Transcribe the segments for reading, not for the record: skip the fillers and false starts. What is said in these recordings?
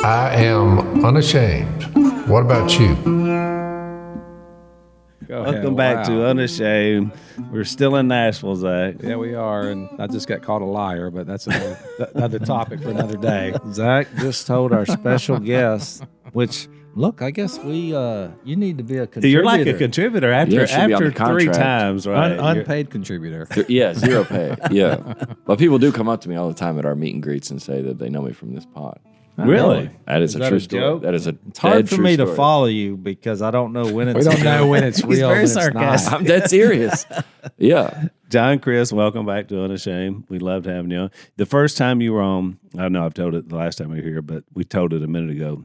I am unashamed. What about you? Welcome back to Unashamed. We're still in Nashville, Zach. Yeah, we are, and I just got called a liar, but that's another topic for another day. Zach just told our special guest, which, look, I guess you need to be a contributor. You're like a contributor after 3 times, right? Unpaid contributor. Yeah, 0 pay. Yeah. But people do come up to me all the time at our meet and greets and say that they know me from this pod. Really? That is a true story. Joke? That is a It's hard for me story. to follow you because I don't know when it's We don't know when it's real. He's very and it's sarcastic. not. I'm dead serious. Yeah. John Crist, welcome back to Unashamed. We loved having you on. The first time you were on, I know I've told it the last time we were here, but we told it a minute ago.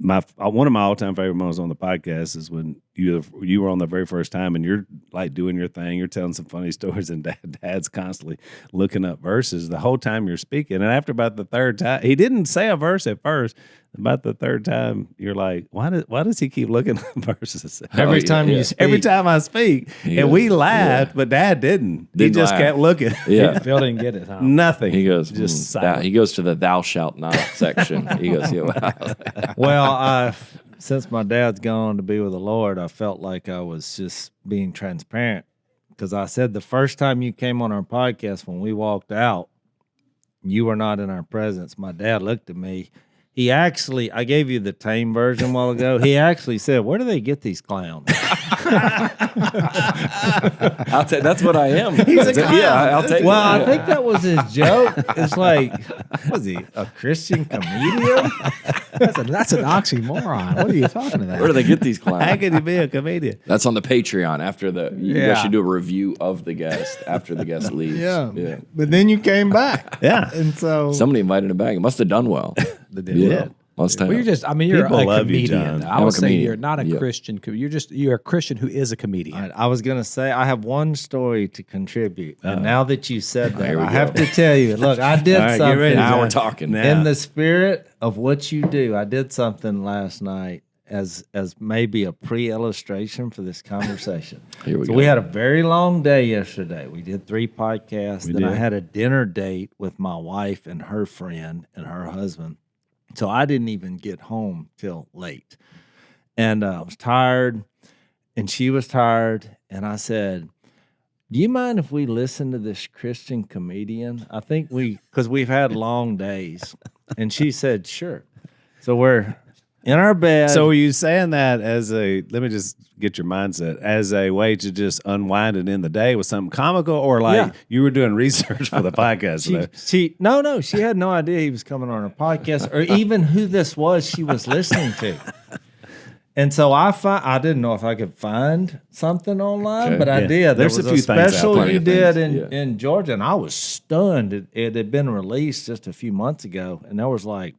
One of my all-time favorite moments on the podcast is when you were on the very first time and you're like doing your thing, you're telling some funny stories, and Dad's constantly looking up verses the whole time you're speaking. And after about the third time, he didn't say a verse at first. About the third time, you're like, why does he keep looking up verses every time you speak? Every time I speak, and we laughed, but Dad didn't. He just kept looking. Yeah. Phil didn't get it, huh? Nothing. He goes, just he goes to the thou shalt not section. He goes, yeah, wow. Well, since my dad's gone to be with the Lord, I felt like I was just being transparent because I said the first time you came on our podcast, when we walked out, you were not in our presence. My dad looked at me. He actually, I gave you the tame version a while ago. He actually said, "Where do they get these clowns?" I'll take. That's what I am. He's a clown. Yeah, I'll take. Well, it. I think that was his joke. It's like, was he a Christian comedian? That's an oxymoron. What are you talking about? Where do they get these clowns? How can you be a comedian? That's on the Patreon after you guys should do a review of the guest after the guest leaves. Yeah. But then you came back. Yeah. And so Somebody invited him back. It must have done well. They did. Yeah. Must have. Well, you're People a love you, comedian. John. I I'm would a say comedian. you're not a Yeah. Christian. You're a Christian who is a comedian. I was going to say, I have one story to contribute. And now that you said that, here we I go. have to tell you, look, I did All right, get something. ready, now John. we're talking. Now. In the spirit of what you do, I did something last night as maybe a pre-illustration for this conversation. Here we So go. we had a very long day yesterday. We did 3 podcasts. Then I did. had a dinner date with my wife and her friend and her husband. So I didn't even get home till late. And I was tired, and she was tired. And I said, "Do you mind if we listen to this Christian comedian? I think because we've had long days." And she said, "Sure." So we're in our bed. So, are you saying that let me just get your mindset, as a way to just unwind it in the day with something comical, or like you were doing research for the podcast? she had no idea he was coming on her podcast or even who this was she was listening to. And so I didn't know if I could find something online, but I did. There's there was a few things out, special plenty you of did things, in Georgia, and I was stunned. It had been released just a few months ago, and there was like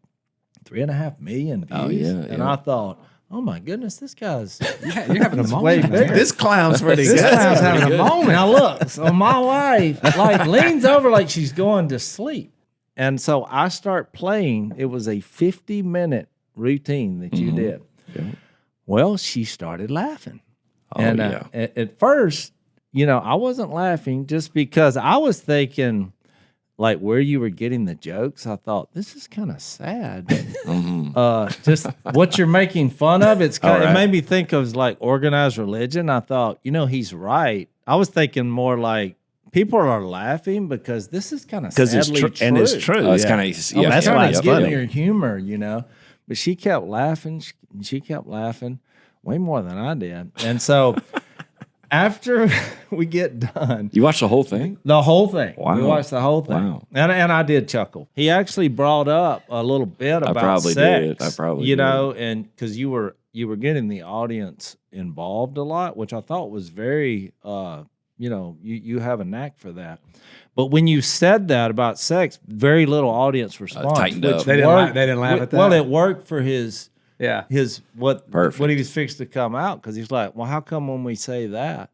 3.5 million views. Oh, yeah, and yeah. I thought, oh my goodness, this guy's Yeah, you're having a way moment. bigger. This clown's pretty This good. clown's having a good. moment. Now look, so my wife like leans over like she's going to sleep. And so I start playing. It was a 50-minute routine that you did. Yeah. Well, she started laughing. Oh, And yeah. at first, I wasn't laughing just because I was thinking like where you were getting the jokes. I thought, this is kind of sad. Just what you're making fun of. It made me think of like organized religion. I thought, he's right. I was thinking more like people are laughing because this is kind of sadly true. And it's true. Oh, it's yeah. kind of that's why it's getting funny. your humor, But she kept laughing. She kept laughing way more than I did. And so after we get done, You watched the whole thing? the whole thing. Wow. We watched the whole thing. Wow. And I did chuckle. He actually brought up a little bit about probably sex. did. I probably you did. know, and because you were getting the audience involved a lot, which I thought was very you have a knack for that. But when you said that about sex, very little audience response. tightened which up. They didn't laugh at that. Well, it worked for his what Perfect. he was fixed to come out, because he's like, well, how come when we say that?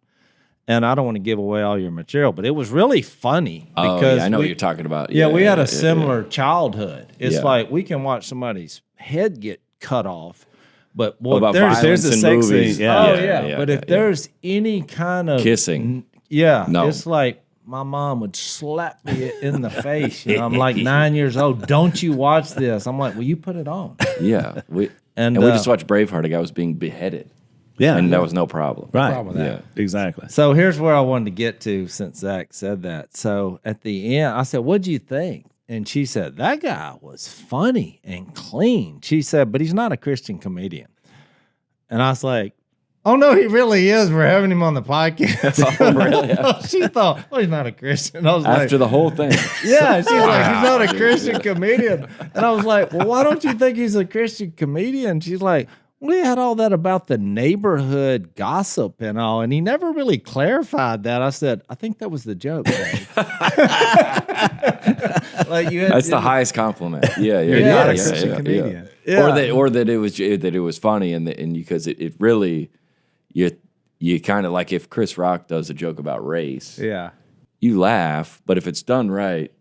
And I don't want to give away all your material, but it was really funny because I know what you're talking about. Yeah, we had a yeah. similar childhood. It's Yeah. like we can watch somebody's head get cut off, but boy, About there's violence a in sex movies. scene, yeah. but if there's any kind of Kissing. no, No. it's like my mom would slap me in the face. You know, I'm like 9 years old. Don't you watch this? I'm like, well, you put it on. Yeah. And We just watched Braveheart. A guy was being beheaded. Yeah. And that was no problem. right. problem with that. Yeah. Exactly. So here's where I wanted to get to since Zach said that. So at the end, I said, what'd you think? And she said, that guy was funny and clean. She said, but he's not a Christian comedian. And I was like, oh, no, he really is. We're having him on the podcast. Oh, really? She thought, oh, he's not a Christian. I was After like, the whole thing. yeah, she's like, he's not a Christian comedian. And I was like, well, why don't you think he's a Christian comedian? She's like, well, he had all that about the neighborhood gossip and all, and he never really clarified that. I said, I think that was the joke. Like That's the highest compliment. Yeah, yeah, You're yeah, not a yeah, Christian yeah, comedian. yeah. Or that it was funny and because it really you kind of like if Chris Rock does a joke about race, Yeah. you laugh, but if it's done right,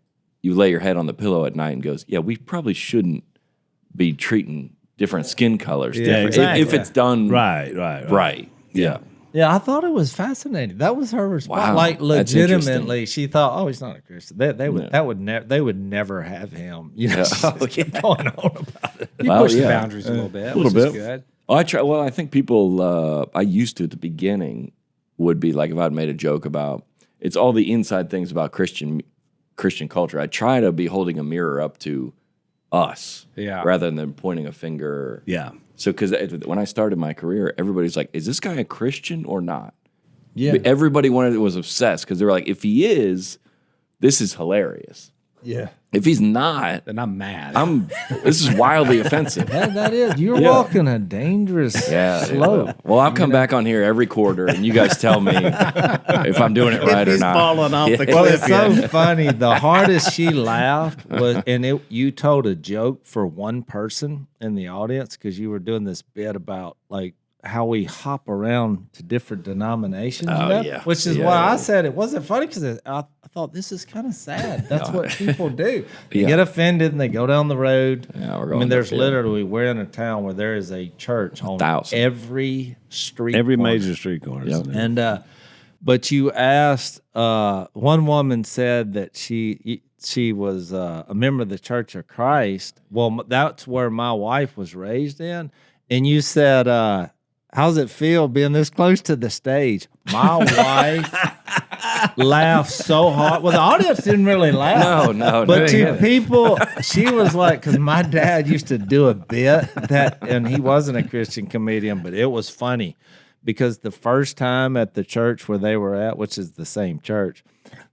you lay your head on the pillow at night and goes, yeah, we probably shouldn't be treating different skin colors different. exactly. If it's done Right. Yeah. Yeah, I thought it was fascinating. That was her response. Wow, Like that's legitimately, she thought, "Oh, he's not a Christian." They would Yeah. they would never have him. You know, Yeah. she just kept going on about it. You Well, push the yeah. boundaries a little bit. A little which is bit. good. Oh, I think people I used to at the beginning would be like if I'd made a joke about it's all the inside things about Christian culture. I try to be holding a mirror up to us, Yeah. rather than pointing a finger. Yeah. So because when I started my career, everybody's like, "Is this guy a Christian or not?" Yeah, Everybody was obsessed because they were like, "If he is, this is hilarious. yeah. If he's not, Then I'm mad. this is wildly offensive." That is. You're Yeah. walking a dangerous Yeah. slope. Well, I'll come back on here every quarter, and you guys tell me if I'm doing it right or he's not. falling off the Well, cliff. it's so funny. The hardest she laughed was, and you told a joke for one person in the audience because you were doing this bit about like how we hop around to different denominations. Oh, you know? yeah. Which is why I said it wasn't funny because I thought this is kind of sad. That's what people do. They Yeah. get offended and they go down the road. Yeah, we're I going mean, there's there, literally, we're in a town where there is a church on 1,000. every street. Every corner. major street corner. Yep. And but you asked one woman said that she was a member of the Church of Christ. Well, that's where my wife was raised in. And you said, how's it feel being this close to the stage? My wife laughed so hard. Well, the audience didn't really laugh. No. But to people, she was like, because my dad used to do a bit and he wasn't a Christian comedian, but it was funny because the first time at the church where they were at, which is the same church,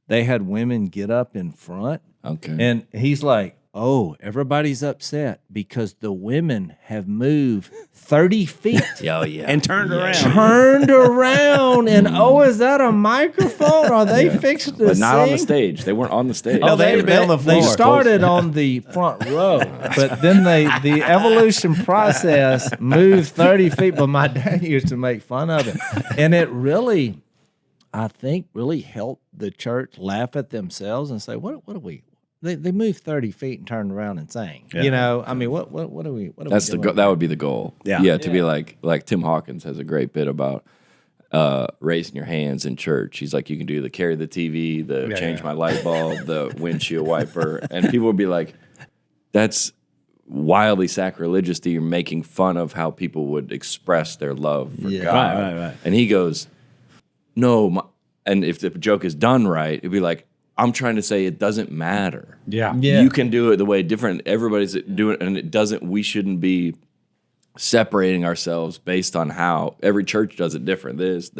they had women get up in front. Okay. And he's like, oh, everybody's upset because the women have moved 30 feet. Oh, yeah. And turned around. Turned around and is that a microphone? Are they fixing to But not on the sing? stage. They weren't on the stage. Oh, they'd been on the They floor. started on the front row, but then the evolution process moved 30 feet. But my dad used to make fun of it, and it really, I think, really helped the church laugh at themselves and say, "What are we?" They moved 30 feet and turned around and sang. Yeah. You know, I mean, what are we? That's doing? that would be the goal. Yeah. To be like Tim Hawkins has a great bit about raising your hands in church. He's like, you can do the carry the TV, the change my light bulb, the windshield wiper, and people would be like, that's wildly sacrilegious that you're making fun of how people would express their love for God. Right. And he goes, no, and if the joke is done right, it'd be like, I'm trying to say it doesn't matter. Yeah. You can do it the way different everybody's doing it, and it doesn't. We shouldn't be separating ourselves based on how every church does it different. This,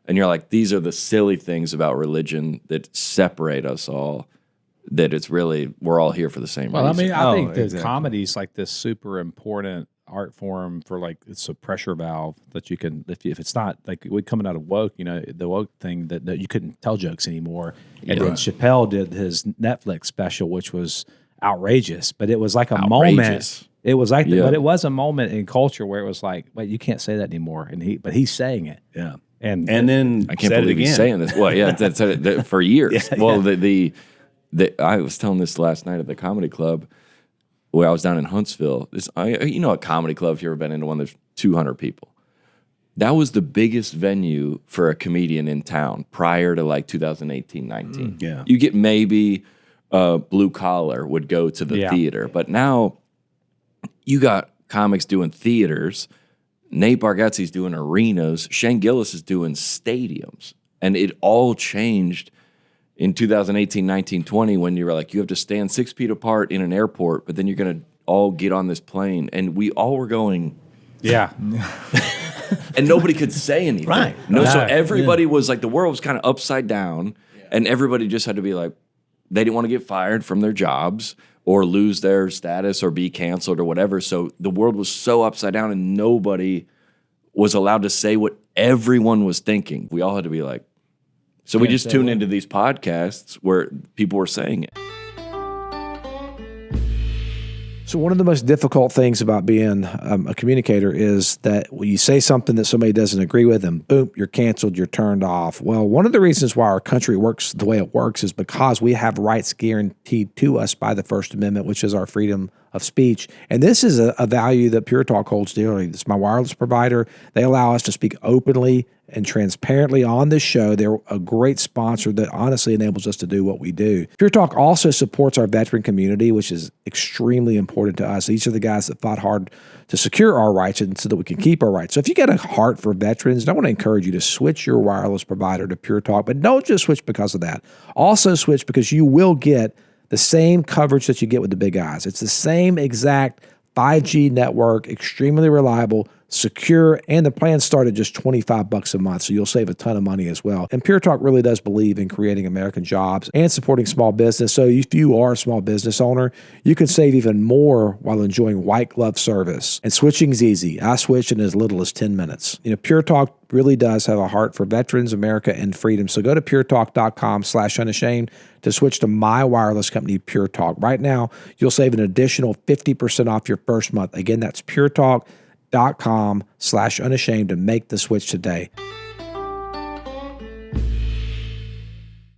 and you're like, these are the silly things about religion that separate us all. That it's really we're all here for the same Well, I reason. mean, I think that exactly. comedy's like this super important art form for like it's a pressure valve that you can if it's not like we coming out of woke, you know, the woke thing that you couldn't tell jokes anymore. And then Chappelle did his Netflix special, which was outrageous, but it was like a moment. Outrageous. It was like, Yeah. but it was a moment in culture where it was like, wait, you can't say that anymore, and he's saying it, Yeah. and then I can't said believe it again. he's saying this. Well, yeah, that's that for years. Well, I was telling this last night at the comedy club where I was down in Huntsville. You know, a comedy club, if you've ever been into one, there's 200 people. that was the biggest venue for a comedian in town prior to like 2018, 19. Yeah. You get maybe blue collar would go to the theater, but now you got comics doing theaters. Nate Bargatze's doing arenas. Shane Gillis is doing stadiums. And it all changed in 2018, 19, 20 when you were like, you have to stand 6 feet apart in an airport, but then you're going to all get on this plane. And we all were going... Yeah. And nobody could say anything. Right. No, so everybody was like, the world was kind of upside down, and everybody just had to be like, they didn't want to get fired from their jobs or lose their status or be canceled or whatever. So the world was so upside down, and nobody was allowed to say what everyone was thinking. We all had to be like, so we just tuned into these podcasts where people were saying it. So one of the most difficult things about being a communicator is that when you say something that somebody doesn't agree with, and boom, you're canceled, you're turned off. Well, one of the reasons why our country works the way it works is because we have rights guaranteed to us by the First Amendment, which is our freedom of speech. And this is a value that Pure Talk holds dearly. It's my wireless provider. They allow us to speak openly and transparently on this show. They're a great sponsor that honestly enables us to do what we do. Pure Talk also supports our veteran community, which is extremely important to us. These are the guys that fought hard to secure our rights and so that we can keep our rights. So if you got a heart for veterans, I want to encourage you to switch your wireless provider to Pure Talk, but don't just switch because of that. Also switch because you will get the same coverage that you get with the big guys. It's the same exact 5G network, extremely reliable, secure, and the plans start at just $25 a month, so you'll save a ton of money as well. And Pure Talk really does believe in creating American jobs and supporting small business. So if you are a small business owner, you can save even more while enjoying white glove service. And switching is easy. I switch in as little as 10 minutes. You know, Pure Talk really does have a heart for veterans, America, and freedom. So go to puretalk.com/unashamed to switch to my wireless company, Pure Talk. Right now, you'll save an additional 50% off your first month. Again, that's puretalk.com/unashamed to make the switch today.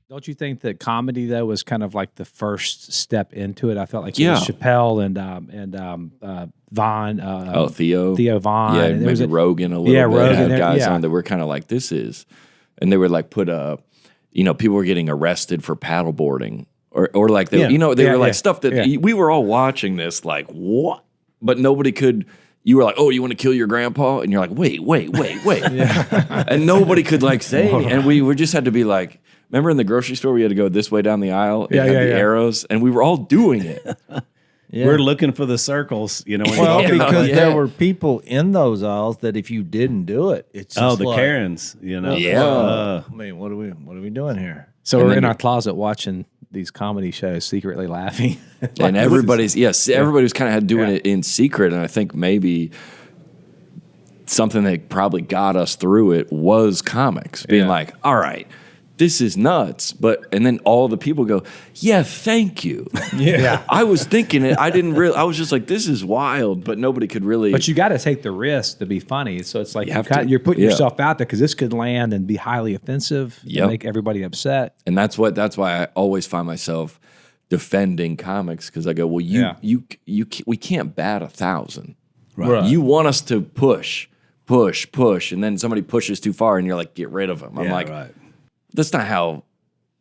Don't you think that comedy though was kind of like the first step into it? I felt like it was Chappelle and Vaughn. Theo Vaughn. Yeah, and there maybe was Rogan a little bit. Rogan, Had guys on that were kind of like, this is, and they would like put people were getting arrested for paddleboarding or like they, they were like stuff that we were all watching this like what, but nobody could. You were like, oh, you want to kill your grandpa? And you're like, wait. And nobody could like say, and we just had to be like, remember in the grocery store, we had to go this way down the aisle and had the arrows, and we were all doing it. We're looking for the circles, when well, because there were people in those aisles that if you didn't do it, it's just the like, Karens, Yeah. I mean, what are we doing here? So we're in our closet watching these comedy shows, secretly laughing. And everybody was kind of doing it in secret. And I think maybe something that probably got us through it was comics being like, all right, this is nuts. And then all the people go, yeah, thank you. Yeah. I was thinking it. I was just like, this is wild, but nobody could really. But you got to take the risk to be funny. So it's like you're putting yourself out there because this could land and be highly offensive and make everybody upset. And that's why I always find myself defending comics because I go, well, we can't bat 1,000. Right. You want us to push, and then somebody pushes too far, and you're like, get rid of them. I'm like, that's not how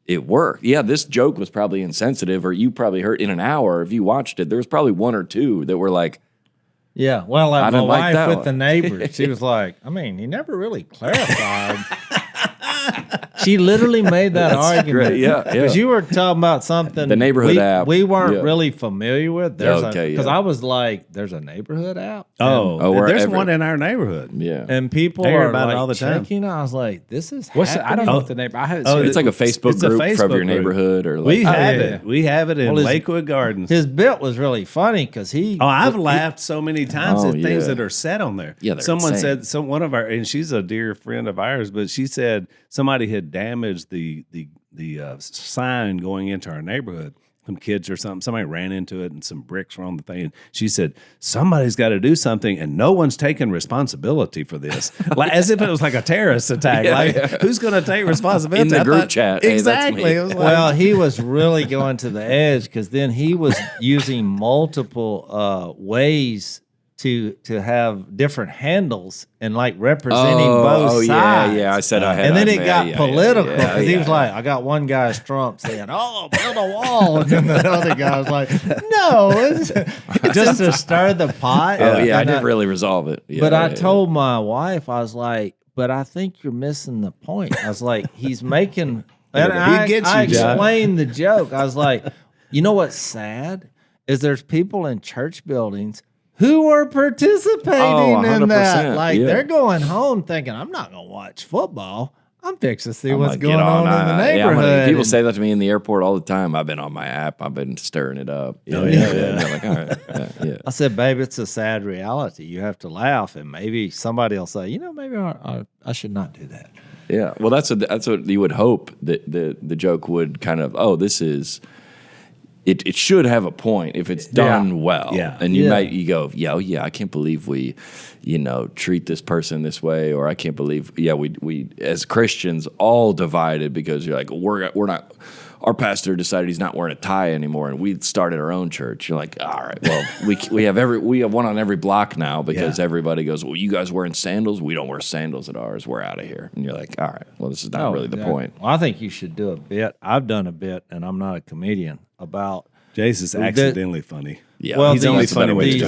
it worked. Yeah, this joke was probably insensitive, or you probably heard in an hour if you watched it. There was probably one or two that were like, yeah. Well, like my wife that with one. the neighbors, she was like, I mean, he never really clarified. She literally made that argument. Great. Yeah. Because you were talking about something the neighborhood app we weren't really familiar with. Because I was like, there's a neighborhood app. There's one in our neighborhood. Yeah, and people hear are about like it all the time. checking. I was like, this is I don't know what the neighborhood. It's like a Facebook group for your neighborhood, or like, we have it. We have it in Lakewood Gardens. His bit was really funny because I've laughed so many times at things that are said on there. Yeah, someone said one of our, and she's a dear friend of ours, but she said somebody had damaged the sign going into our neighborhood. Some kids or something, somebody ran into it and some bricks were on the thing. And she said, somebody's got to do something and no one's taking responsibility for this. Like, as if it was like a terrorist attack. Who's going to take responsibility? In the group chat. Exactly. Hey, it was like, well, he was really going to the edge because then he was using multiple ways to have different handles and like representing both sides. Yeah. I said I had. And then it got yeah, political yeah, because he was yeah. like, I got one guy's Trump saying, "Oh, build a wall," and then the other guy was like, "No, it's just to stir the pot." Oh yeah, I And didn't really resolve it. Yeah, but I yeah, told my wife, I was like, "But I think you're missing the point." I was like, "He's making," and I explained the joke. I was like, "You know what's sad is there's people in church buildings." Who are participating in that? Like they're going home thinking, I'm not going to watch football. I'm fixing to see what's going on in the neighborhood. People say that to me in the airport all the time. I've been on my app. I've been stirring it up. Yeah. Like, all right. Yeah. I said, babe, it's a sad reality. You have to laugh, and maybe somebody will say, maybe I should not do that. Yeah. Well, that's what you would hope that the joke would kind of, this is. It should have a point if it's done well. Yeah. And you go, I can't believe we, treat this person this way, or I can't believe, we as Christians all divided because you're like, we're not, our pastor decided he's not wearing a tie anymore, and we started our own church. You're like, all right, well, we have one on every block now because everybody goes, well, you guys wearing sandals? We don't wear sandals at ours. We're out of here. And you're like, all right, well, this is not really the point. Well, I think you should do a bit. I've done a bit, and I'm not a comedian, about Jase is accidentally funny. Yeah, well, he's only funny when he's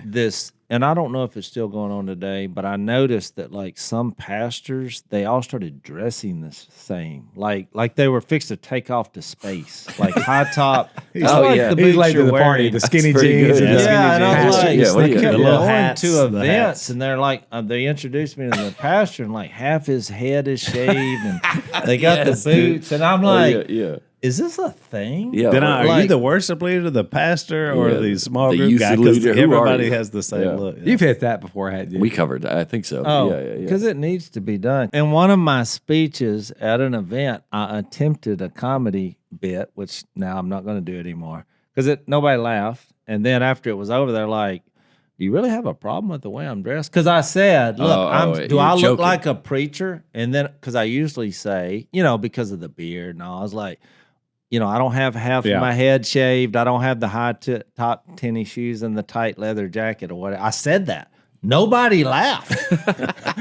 this, and I don't know if it's still going on today, but I noticed that like some pastors, they all started dressing the same, like they were fixed to take off to space, like high top. He's late to the party, the skinny jeans. Good, And I was like, what do you I kept do? going to events, and they're like, they introduced me to the pastor, and like half his head is shaved, and they got the boots, and I'm like, is this a thing? Yeah. Then are you the worship leader, the pastor, or the small group guy? Because everybody has the same look. You've hit that before, hadn't you? We covered that. I think so. Oh, because it needs to be done. In one of my speeches at an event, I attempted a comedy bit, which now I'm not going to do anymore because nobody laughed. And then after it was over, they're like, do you really have a problem with the way I'm dressed? Because I said, look, do I look like a preacher? And then, because I usually say, because of the beard and all, I was like, I don't have half of my head shaved. I don't have the high top tennis shoes and the tight leather jacket or whatever. I said that. Nobody laughed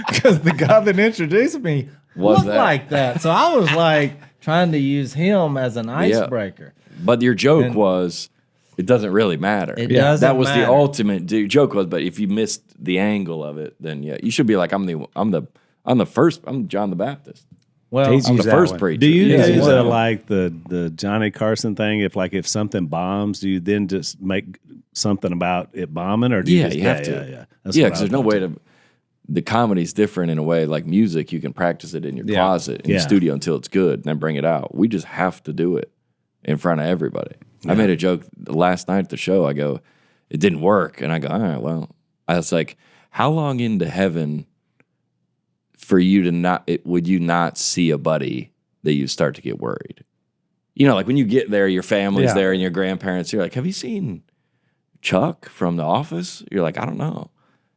because the guy that introduced me looked like that. So I was like trying to use him as an icebreaker. But your joke was, it doesn't really matter. It doesn't That was matter. the ultimate joke was, but if you missed the angle of it, then you should be like, I'm John the Baptist. Well, I'm the first preacher. Do you do like the Johnny Carson thing? If something bombs, do you then just make something about it bombing, or do you have to? Because there's no way to. The comedy's different in a way. Like music, you can practice it in your closet in your studio until it's good, and then bring it out. We just have to do it in front of everybody. I made a joke last night at the show. I go, it didn't work, and I go, all right, well, I was like, how long into heaven? For you to would you not see a buddy that you start to get worried? Like when you get there, your family's there and your grandparents, you're like, have you seen Chuck from The Office? You're like, I don't know.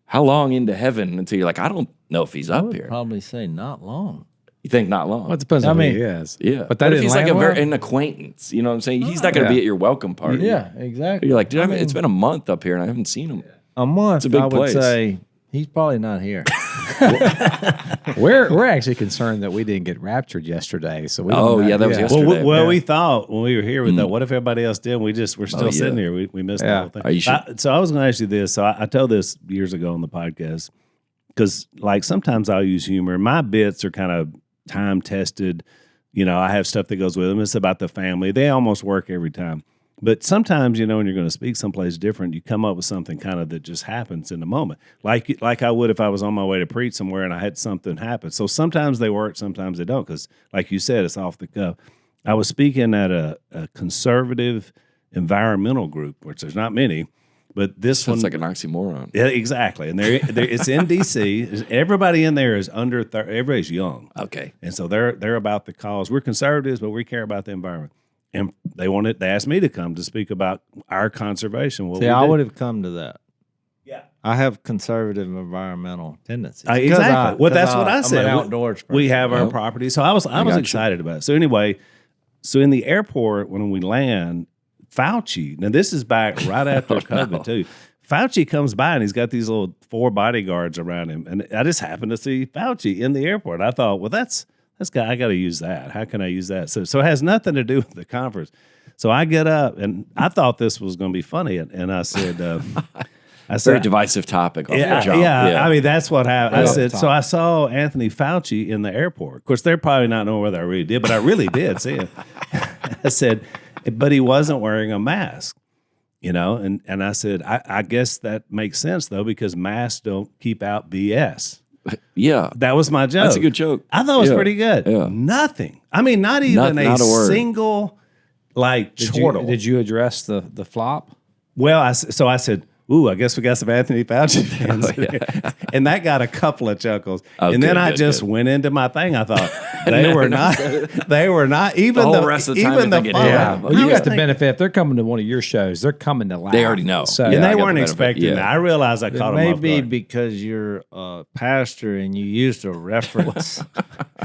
How long into heaven until you're like, I don't know if he's up here? Probably say not long. You think not long? Well, it depends on who he is. Yeah. But that if he's like well? an acquaintance, you know what I'm saying? He's not going to be at your welcome party. Yeah, exactly. You're like, dude, it's been a month up here and I haven't seen him. A month, It's a big I would place. say he's probably not here. We're actually concerned that we didn't get raptured yesterday. So we don't know. that was yesterday. Well, we thought when we were here, we thought, what if everybody else did? We're still sitting here. We missed the whole thing. Are you sure? So I was going to ask you this. So I told this years ago on the podcast because, like, sometimes I'll use humor. My bits are kind of time tested. I have stuff that goes with them. It's about the family. They almost work every time. But sometimes, when you're going to speak someplace different, you come up with something kind of that just happens in the moment, like I would if I was on my way to preach somewhere and I had something happen. So sometimes they work, sometimes they don't, because like you said, it's off the cuff. I was speaking at a conservative environmental group, which there's not many, but this Sounds one like an oxymoron. Yeah, exactly. And it's in D.C. Everybody in there is under 30. Everybody's young. Okay. And so they're about the cause. We're conservatives, but we care about the environment. And they asked me to come to speak about our conservation. See, I would have come to that. Yeah. I have conservative environmental tendencies. Exactly. That's what I said. I'm an outdoors person. We have our property. So I was excited about it. So anyway, in the airport, when we land, Fauci, now this is back right after COVID too. Fauci comes by and he's got these little 4 bodyguards around him. And I just happened to see Fauci in the airport. I thought, well, that's got, I got to use that. How can I use that? So it has nothing to do with the conference. So I get up and I thought this was going to be funny. And I said, Very divisive topic. Yeah. I mean, that's what happened. I said, so I saw Anthony Fauci in the airport. Of course, they're probably not knowing whether I really did, but I really did see him. I said, but he wasn't wearing a mask. And I said, I guess that makes sense, though, because masks don't keep out BS. Yeah. That was my joke. That's a good joke. I thought it was pretty good. Yeah. Nothing. I mean, not even not a word. single, chortle. Did you address the flop? Well, I said, ooh, I guess we got some Anthony Fauci fans. And that got a couple of chuckles. And then I just went into my thing. I thought they were not even the whole rest of the time. Even the Well, you got the benefit. If they're coming to one of your shows, they're coming to laugh. They already know. So, and they weren't expecting that. I realized I caught them off guard. Maybe because you're a pastor and you used a reference.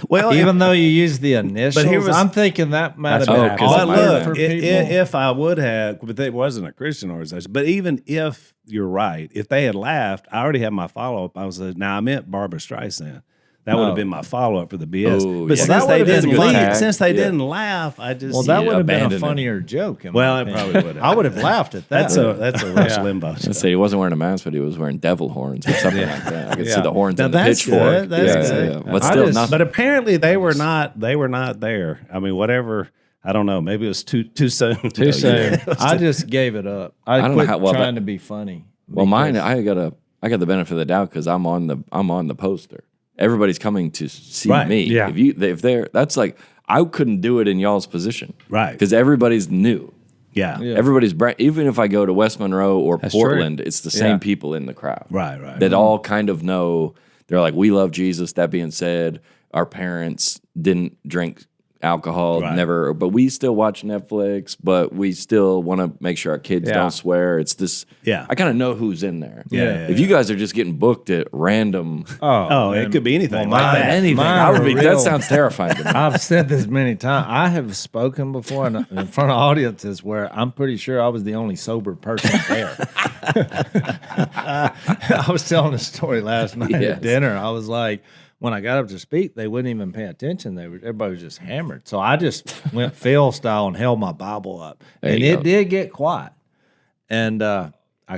Well, even though you used the initials, I'm thinking that might have been look, for people. if I would have, but it wasn't a Christian organization. But even if you're right, if they had laughed, I already had my follow up. I was like, now I meant Barbara Streisand. That would have been my follow up for the BS. Oh, but yeah. since they didn't laugh, I just that would have been a funnier joke. Well, it probably would have. I would have laughed at that. That's a Rush Limbaugh show. I say he wasn't wearing a mask, but he was wearing devil horns or something like that. I could see the horns now and the that's pitchfork. Good. That's good. Yeah. But still, nothing. But apparently they were not there. I mean, whatever. I don't know. Maybe it was too soon. Too soon. I just gave it up. I don't quit know how trying to be funny. Well, mine, I got the benefit of the doubt because I'm on the poster. Everybody's coming to see me. Yeah. If they're that's like I couldn't do it in y'all's position, Right? Because everybody's new. Yeah. Everybody's even if I go to West Monroe or That's Portland, true. it's the same people in the crowd. Right. That all kind of know. They're like, we love Jesus. That being said, our parents didn't drink alcohol, never, but we still watch Netflix, but we still want to make sure our kids don't swear. It's this. Yeah. I kind of know who's in there. Yeah. If you guys are just getting booked at random, it could be anything like that. anything, I would be. That sounds terrifying to me. I've said this many times. I have spoken before in front of audiences where I'm pretty sure I was the only sober person there. I was telling a story last night at dinner. I was like, when I got up to speak, they wouldn't even pay attention. Everybody was just hammered. So I just went Phil style and held my Bible up. And it did get quiet. And I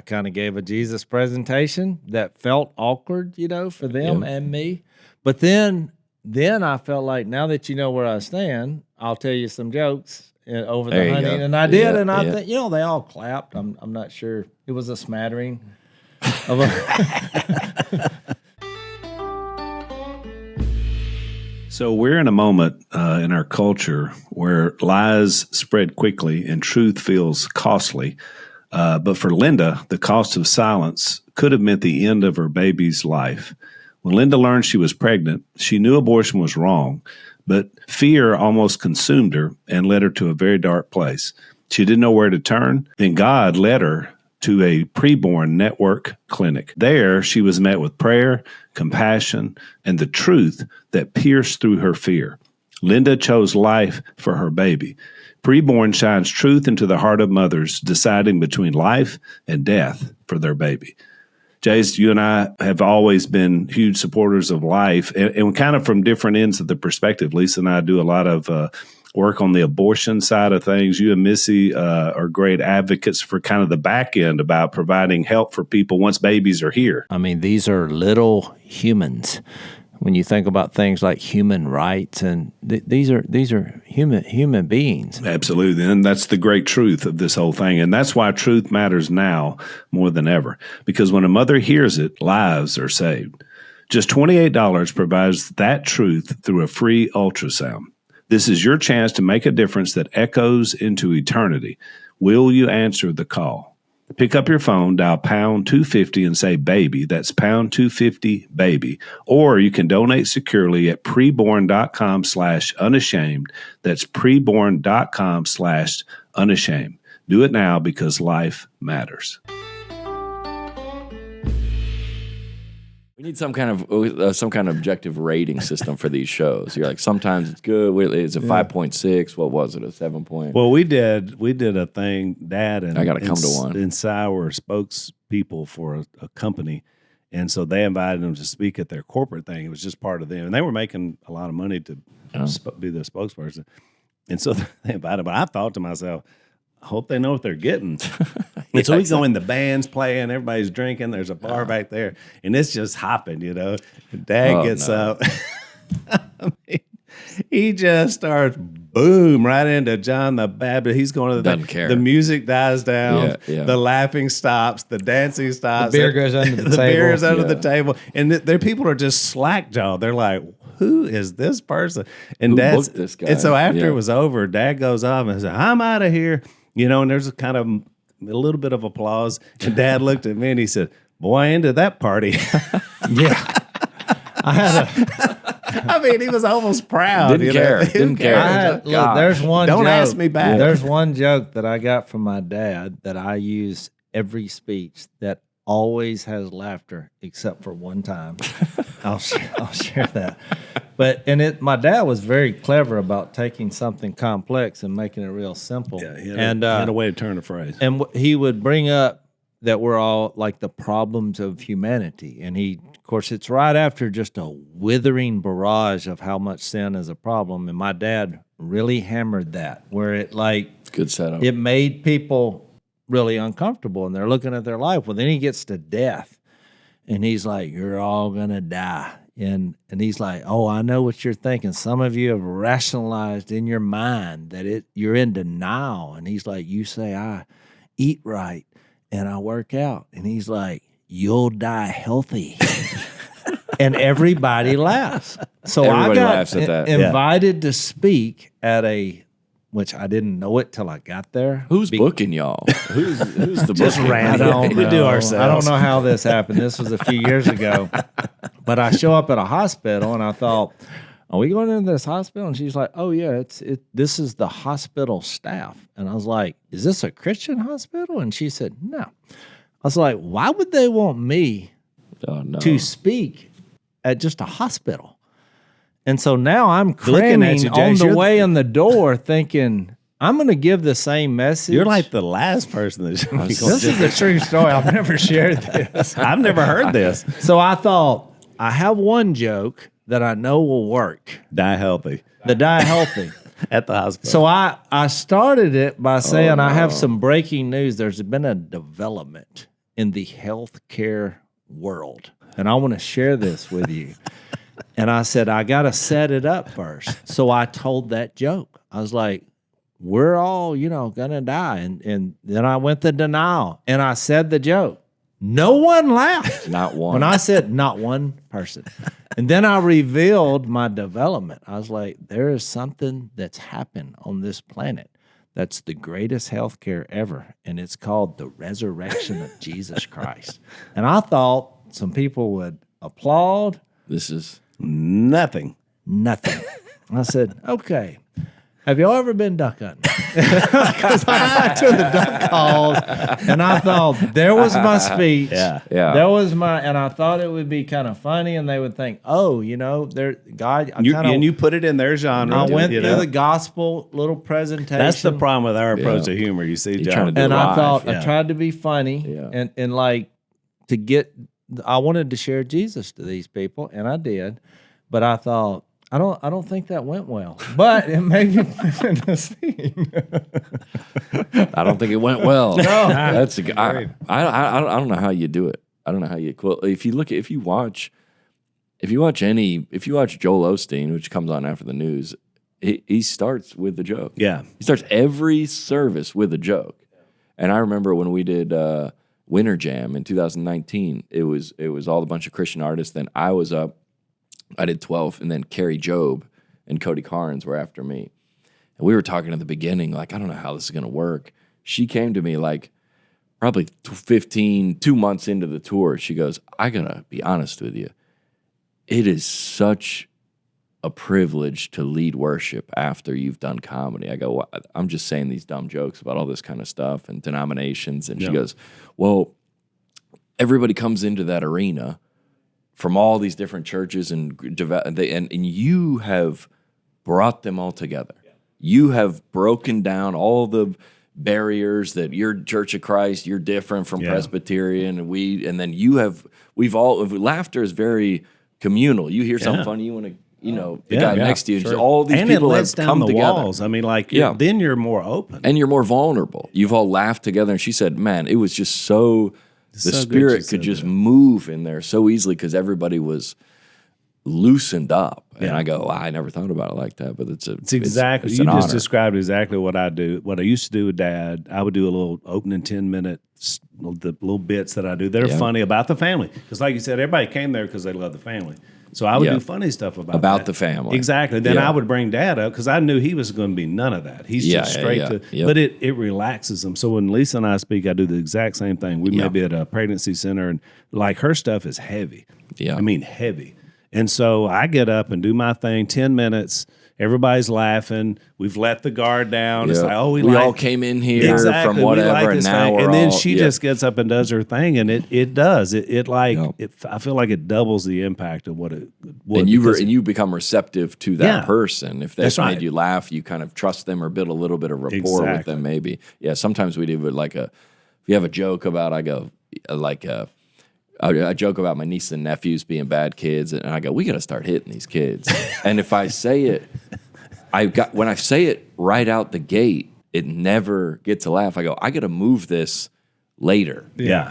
kind of gave a Jesus presentation that felt awkward, for them and me. But then I felt like, now that you know where I stand, I'll tell you some jokes over the hunting. And I did. And I think, they all clapped. I'm not sure. It was a smattering of a... So we're in a moment in our culture where lies spread quickly and truth feels costly. But for Linda, the cost of silence could have meant the end of her baby's life. When Linda learned she was pregnant, she knew abortion was wrong, but fear almost consumed her and led her to a very dark place. She didn't know where to turn. Then God led her to a preborn network clinic. There, she was met with prayer, compassion, and the truth that pierced through her fear. Linda chose life for her baby. Preborn shines truth into the heart of mothers deciding between life and death for their baby. Jase, you and I have always been huge supporters of life, and kind of from different ends of the perspective. Lisa and I do a lot of work on the abortion side of things. You and Missy are great advocates for kind of the back end about providing help for people once babies are here. I mean, these are little humans. When you think about things like human rights, and these are human beings. Absolutely, and that's the great truth of this whole thing, and that's why truth matters now more than ever. Because when a mother hears it, lives are saved. Just $28 provides that truth through a free ultrasound. This is your chance to make a difference that echoes into eternity. Will you answer the call? Pick up your phone, dial pound 250 and say baby. That's pound 250 baby. Or you can donate securely at preborn.com/unashamed. That's preborn.com/unashamed. Do it now because life matters. We need some kind of objective rating system for these shows. You're like, sometimes it's good. It's a 5.6. What was it? A 7 point? Well, we did a thing, Dad and I gotta come to one. And Si were spokespeople for a company, and so they invited them to speak at their corporate thing. It was just part of them, and they were making a lot of money to be their spokesperson. And so they invited. But I thought to myself, I hope they know what they're getting. And so we go in, the band's playing, everybody's drinking. There's a bar back there, and it's just hopping, Dad gets up. I mean, he just starts boom right into John the Baptist. He's going to the Doesn't care. The music dies down. Yeah. The laughing stops. The dancing stops. The beer goes under the the table. beer is under the table, and their people are just slack jawed. They're like, "Who is this person?" And Who Dad's booked this guy? And so after Yeah. it was over, Dad goes off and says, "I'm out of here." And there's a kind of a little bit of applause. And Dad looked at me and he said, "Boy, into that party." Yeah. I mean, he was almost proud. Didn't care. Didn't care. Look, there's one Don't joke. ask me back. There's one joke that I got from my dad that I use every speech that always has laughter except for one time. I'll share that. But my dad was very clever about taking something complex and making it real simple. Yeah, he and had a way to turn the phrase. and he would bring up that we're all like the problems of humanity. And of course, it's right after just a withering barrage of how much sin is a problem. And my dad really hammered that, where It's a good setup. it made people really uncomfortable and they're looking at their life. Well, then he gets to death and he's like, "You're all going to die." And he's like, "Oh, I know what you're thinking. Some of you have rationalized in your mind that you're in denial." And he's like, "You say I eat right and I work out." And he's like, "You'll die healthy." And everybody laughs. So Everybody I got laughs at that. invited to speak at which I didn't know it till I got there. Who's booking y'all? Who's the booking? I don't We know. do ourselves. I don't know how this happened. This was a few years ago. But I show up at a hospital and I thought, "Are we going into this hospital?" And she's like, "Oh yeah, this is the hospital staff." And I was like, "Is this a Christian hospital?" And she said, "No." I was like, "Why would they want me Oh, no. to speak at just a hospital?" And so now I'm Looking at cramming you, on Jase, the you're way in the door thinking, I'm going to give the same message. You're like the last person that should be This is a true story. I've never shared this. I've never heard this. So I thought, I have one joke that I know will work. Die healthy The die healthy. at the hospital. So I started it by saying I have some breaking news. There's been a development in the healthcare world, and I want to share this with you. And I said, I got to set it up first. So I told that joke. I was like, we're all, going to die. And then I went to denial, and I said the joke. No one laughed. Not one. When I said not one person. And then I revealed my development. I was like, there is something that's happened on this planet that's the greatest healthcare ever. And it's called the resurrection of Jesus Christ. And I thought some people would applaud. This is Nothing. Nothing. I said, okay. Have y'all ever been duck hunting? Because I went to the duck calls, and I thought there was my speech. Yeah. There was and I thought it would be kind of funny, and they would think, oh, God. And you put it in their genre. I went you through know? the gospel little presentation. That's the problem with our approach to humor. You see, You're John. trying to do And it I live. thought Yeah. I tried to be funny, Yeah. and like to get. I wanted to share Jesus to these people, and I did, but I thought. I don't think that went well, but it made me plant the seed. I don't think it went well. No. That's I don't know how you do it. I don't know how you quote. If you watch Joel Osteen, which comes on after the news, he starts with the joke. Yeah. He starts every service with a joke. And I remember when we did Winter Jam in 2019, it was all a bunch of Christian artists. Then I was up. I did 12, and then Carrie Job and Cody Carnes were after me. And we were talking at the beginning, like, I don't know how this is going to work. She came to me like probably 2 months into the tour. She goes, I got to be honest with you. It is such a privilege to lead worship after you've done comedy. I go, well, I'm just saying these dumb jokes about all this kind of stuff and denominations. And she goes, well, everybody comes into that arena from all these different churches, and you have brought them all together. You have broken down all the barriers that you're Church of Christ, you're different from Presbyterian, and then laughter is very communal. You hear something funny, you want to, the guy next to you, just all these people have come together. Walls. I mean, then you're more open. And you're more vulnerable. You've all laughed together. And she said, man, it was just the spirit could just move in there so easily because everybody was loosened up. And I go, I never thought about it like that, but it's exactly, it's you an just honor. described exactly what I do. What I used to do with Dad, I would do a little opening 10-minute, the little bits that I do that are funny about the family. Because like you said, everybody came there because they love the family. So I would do funny stuff about that. The family. Exactly. Then I would bring Dad up because I knew he was going to be none of that. He's just straight to, but it relaxes him. So when Lisa and I speak, I do the exact same thing. We may be at a pregnancy center and like her stuff is heavy. Yeah. I mean, heavy. And so I get up and do my thing, 10 minutes. Everybody's laughing. We've let the guard down. It's like, we all came in here from whatever, and now we're and then all, she just gets up and does her thing, and it does. I feel like it doubles the impact of what it would. And you become receptive to that person. If that's made you laugh, you kind of trust them or build a little bit of rapport with them. Maybe, sometimes we do it like if you have a joke about, I go I joke about my nieces and nephews being bad kids, and I go, we got to start hitting these kids. And if I say it, when I say it right out the gate, it never gets a laugh. I go, I got to move this later.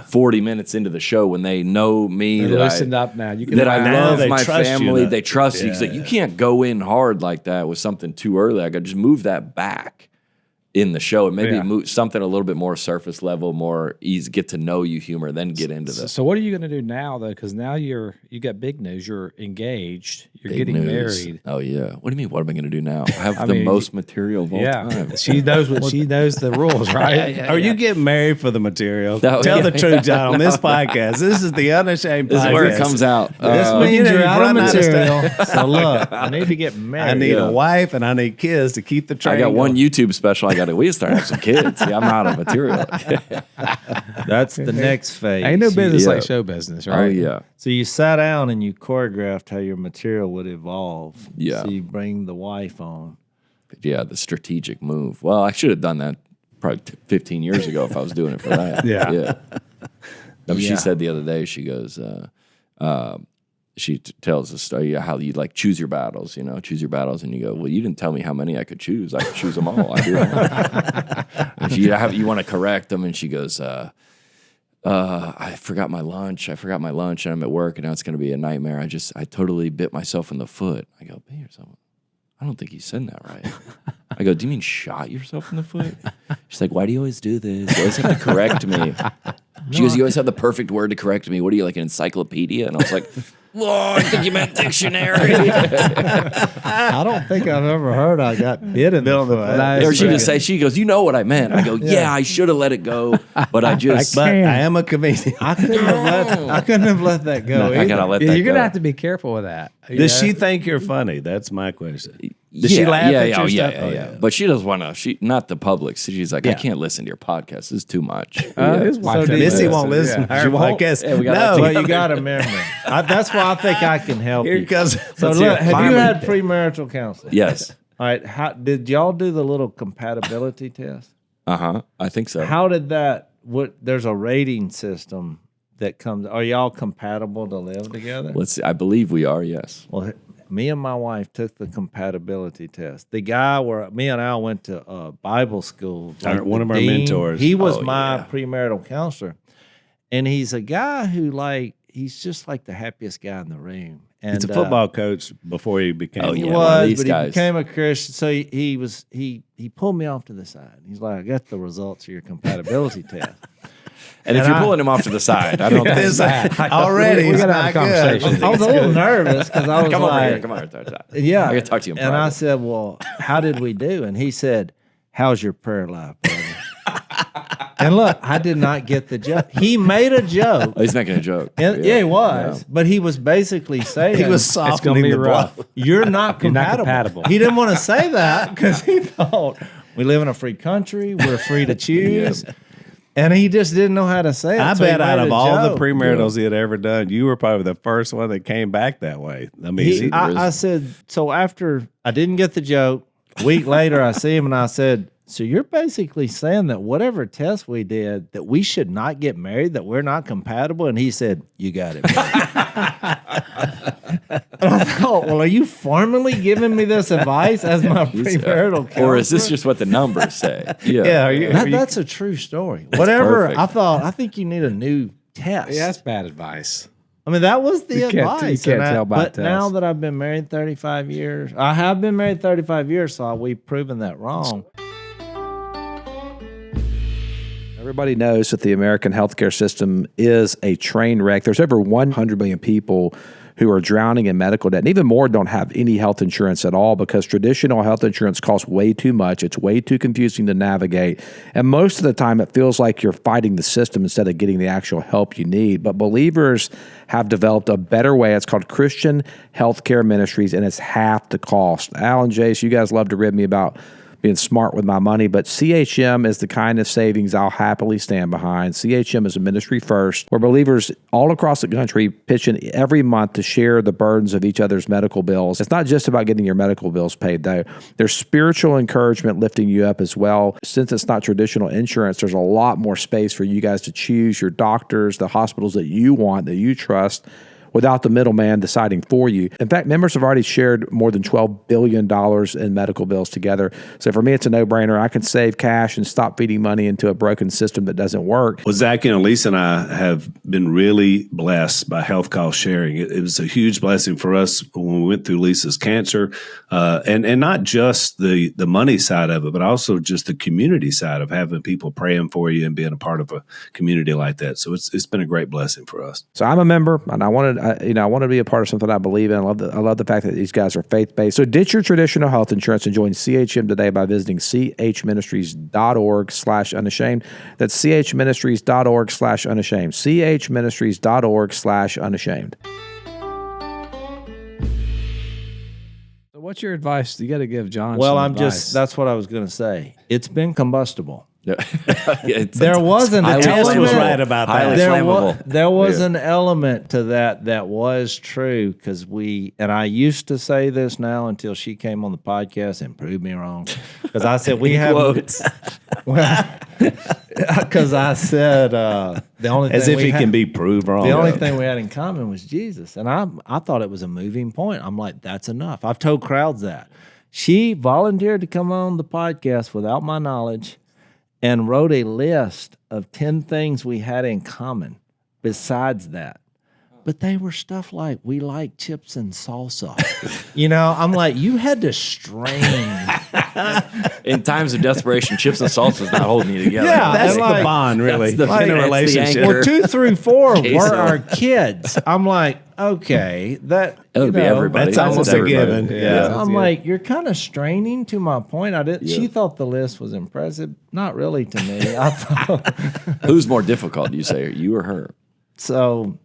40 minutes into the show when they know me, listen up now. You can that I love my trust family. you, they trust you. You can't go in hard like that with something too early. I go, just move that back in the show and maybe move something a little bit more surface level, more easy, get to know you humor, then get into this. So what are you going to do now though? Because now you got big news. You're engaged. You're getting married. Oh yeah. What do you mean? What am I going to do now? I have the most material of all time. She knows she knows the rules, right? Are you getting married for the material? Tell the truth, John, on this podcast. This is the Unashamed This podcast. is where it comes out. This means you're out of material. So look, I need to get married. I need a wife and I need kids to keep the train. I got one YouTube special. We start having some kids. I'm out of material. That's the next phase. Ain't no business like show business, right? Oh yeah. So you sat down and you choreographed how your material would evolve. Yeah. So you bring the wife on. Yeah, the strategic move. Well, I should have done that probably 15 years ago if I was doing it for that. She said the other day, she goes, she tells the story how you like choose your battles, choose your battles. And you go, well, you didn't tell me how many I could choose. I could choose them all. I do. And you want to correct them. And she goes, I forgot my lunch and I'm at work and now it's going to be a nightmare. I totally bit myself in the foot. I go, bit yourself. I don't think you said that right. I go, do you mean shot yourself in the foot? She's like, why do you always do this? You always have to correct me. She goes, you always have the perfect word to correct me. What are you, like an encyclopedia? And I was like, oh, I think you meant dictionary. I don't think I've ever heard I got bit in the foot. Or she goes, you know what I meant. I go, yeah, I should have let it go, but I am a comedian. I couldn't have let that go. I gotta let that go. You're gonna have to be careful with that. Does she think you're funny? That's my question. Does she laugh at your stuff? Yeah. But she doesn't want to. Not the public. She's like, I can't listen to your podcast. This is too much. Missy won't listen to our podcast. Well, you got to remember. That's why I think I can help you. So look, have you had premarital counseling? Yes. All right. How did y'all do the little compatibility test? I think so. How did that? There's a rating system that comes. Are y'all compatible to live together? Let's see. I believe we are. Yes. Well, me and my wife took the compatibility test. The guy where me and Al went to Bible school. One of our mentors. He was my premarital counselor, and he's a guy who he's just like the happiest guy in the room. And he's a football coach before he became. He was, but he became a Christian. So he pulled me off to the side. He's like, I got the results of your compatibility test. And if you're pulling him off to the side, I don't think it's already. We got to have a conversation. I was a little nervous because I was come like, over here. Come on, yeah. I got to talk to you in And private. I said, well, how did we do? And he said, how's your prayer life, brother? And look, I did not get the joke. He made a joke. Oh, he's making a joke. And, he was. Yeah. But he was basically saying, he was softening the bluff. You're not compatible. He didn't want to say that because he thought we live in a free country. We're free to choose. And he just didn't know how to say it. I so he bet out made of a all the joke. premaritals he had ever done, you were probably the first one that came back that way. I mean, I said, so after I didn't get the joke, a week later I see him and I said, so you're basically saying that whatever test we did, that we should not get married, that we're not compatible? And he said, you got it. And I thought, well, are you formally giving me this advice as my premarital counselor? Or is this just what the numbers say? Yeah. That's a true story. Whatever. perfect. I think you need a new test. Yeah, that's bad advice. I mean, that was the You advice. can't tell by but tests. now that I've been married 35 years, I have been married 35 years, so we've proven that wrong. Everybody knows that the American healthcare system is a train wreck. There's over 100 million people who are drowning in medical debt, and even more don't have any health insurance at all because traditional health insurance costs way too much. It's way too confusing to navigate, and most of the time it feels like you're fighting the system instead of getting the actual help you need. But believers have developed a better way. It's called Christian Healthcare Ministries, and it's half the cost. Al and Jase, you guys love to rib me about being smart with my money, but CHM is the kind of savings I'll happily stand behind. CHM is a ministry first, where believers all across the country pitch in every month to share the burdens of each other's medical bills. It's not just about getting your medical bills paid, though. There's spiritual encouragement lifting you up as well. Since it's not traditional insurance, there's a lot more space for you guys to choose your doctors, the hospitals that you want, that you trust, without the middleman deciding for you. In fact, members have already shared more than $12 billion in medical bills together. So for me, it's a no-brainer. I can save cash and stop feeding money into a broken system that doesn't work. Well, Zach and Lisa and I have been really blessed by health cost sharing. It was a huge blessing for us when we went through Lisa's cancer, and not just the money side of it, but also just the community side of having people praying for you and being a part of a community like that. So it's been a great blessing for us. So I'm a member, and I want to be a part of something I believe in. I love the fact that these guys are faith-based. So ditch your traditional health insurance and join CHM today by visiting chministries.org/unashamed. That's chministries.org/unashamed. chministries.org/unashamed. So what's your advice? You got to give John Well, some advice. that's what I was going to say. It's been combustible. There wasn't an element. was right about that. Highly flammable. There was an element to that was true because I used to say this now until she came on the podcast and proved me wrong. Because I said we have Quotes. because I said the only As thing if we he had, can be proved wrong. the only thing we had in common was Jesus, and I thought it was a moving point. I'm like, that's enough. I've told crowds that. She volunteered to come on the podcast without my knowledge, and wrote a list of 10 things we had in common besides that. But they were stuff like, we like chips and salsa. I'm like, you had to strain. In times of desperation, chips and salsa is not holding you together. Yeah, That's and the like- bond, really, that's the- in a that's the relationship. anchor. Well, 2 through 4 were Queso. our kids. I'm like, okay, that would be everybody. That's almost a everybody. given. Yeah. I'm like, you're kind of straining to my point. She thought the list was impressive. Not really to me. I thought Who's more difficult, do you say, you or her? so.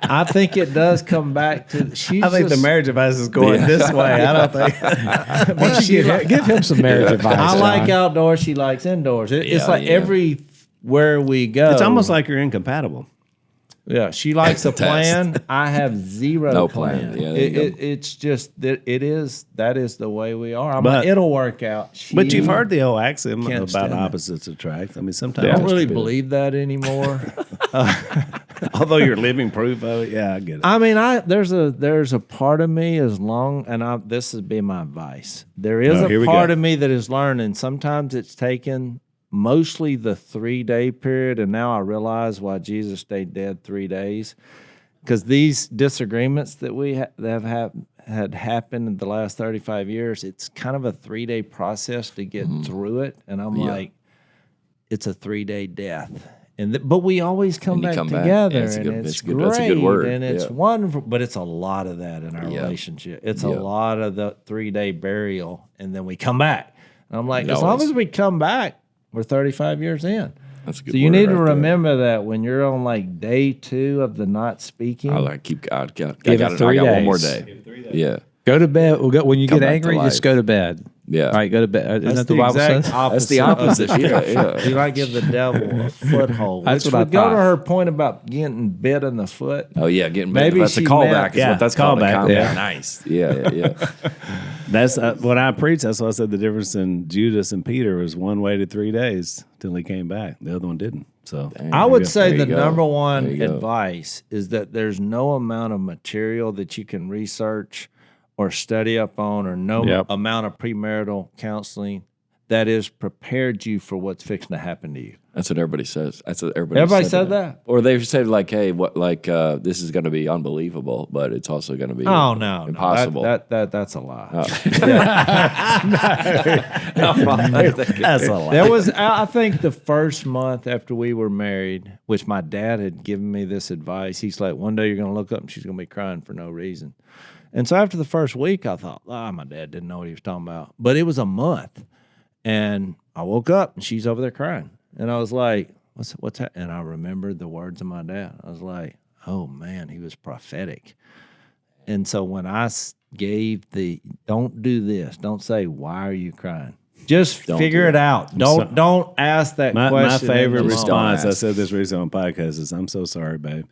I think it does come back to. I think the marriage advice is going this way. I don't think. Why don't you give him some marriage advice? I like John. outdoors. She likes indoors. It's like yeah. everywhere we go. It's almost like you're incompatible. Yeah, she likes a Test. plan. I have zero No plan. plan. Yeah, there you go. It's just that that is the way we are. I'm But- like, it'll work out. But you've heard the old axiom Can't about stand it. opposites attract. I mean, I sometimes, don't really believe that anymore. although you're living proof of it, yeah, I get it. I mean, there's a part of me this would be my advice. There is Oh, here a we part go. of me that is learning. Sometimes it's taken mostly the 3-day period, and now I realize why Jesus stayed dead 3 days. Because these disagreements that we had happened in the last 35 years, it's kind of a 3-day process to get through it. And I'm like, it's a 3-day death. But we always come And you back come back. together, Yeah, it's and good- it's it's good- great, that's a good word. and it's Yeah. wonderful. But it's a lot of that in our Yeah. relationship. It's Yeah. a lot of the 3-day burial, and then we come back. And I'm like, It as long always- as we come back, we're 35 years in. That's a good So you word need to right there. remember that when you're on like day 2 of the not speaking. I like keep. I got Give it 3 one more days. day. Yeah. Go to bed. When you Come get back to angry, life. just go to bed. Yeah. All right, go to bed. Isn't That's that the Bible exact says? That's the opposite. Yeah. Do not give the devil a foothold. That's Which what I would go to thought. her point about getting bit in the foot. Oh yeah, getting Maybe that's a she callback. meant- Is Yeah, what that's called. A callback, comment. yeah. Nice. Yeah. That's when I preached. That's why I said the difference in Judas and Peter was one waited 3 days till he came back. The other one didn't. So I would There say you the go. number There one you go. advice is that there's no amount of material that you can research or study up on, or no Yep. amount of premarital counseling that is prepared you for what's fixing to happen to you. That's what everybody says. That's what everybody. Everybody said that? Or they said like, "Hey, what? Like, this is going to be unbelievable, but it's also going to be Oh no, impossible." No, that's a lie. that's a lot. There was, I think, the first month after we were married, which my dad had given me this advice. He's like, one day you're going to look up and she's going to be crying for no reason. And so after the first week, I thought, my dad didn't know what he was talking about. But it was a month, and I woke up and she's over there crying, and I was like, what's that? And I remembered the words of my dad. I was like, oh man, he was prophetic. And so when I gave don't do this, don't say, why are you crying? Just figure it out. Don't ask that My question. favorite in the response, ask. I said this recently on podcast, is I'm so sorry, babe.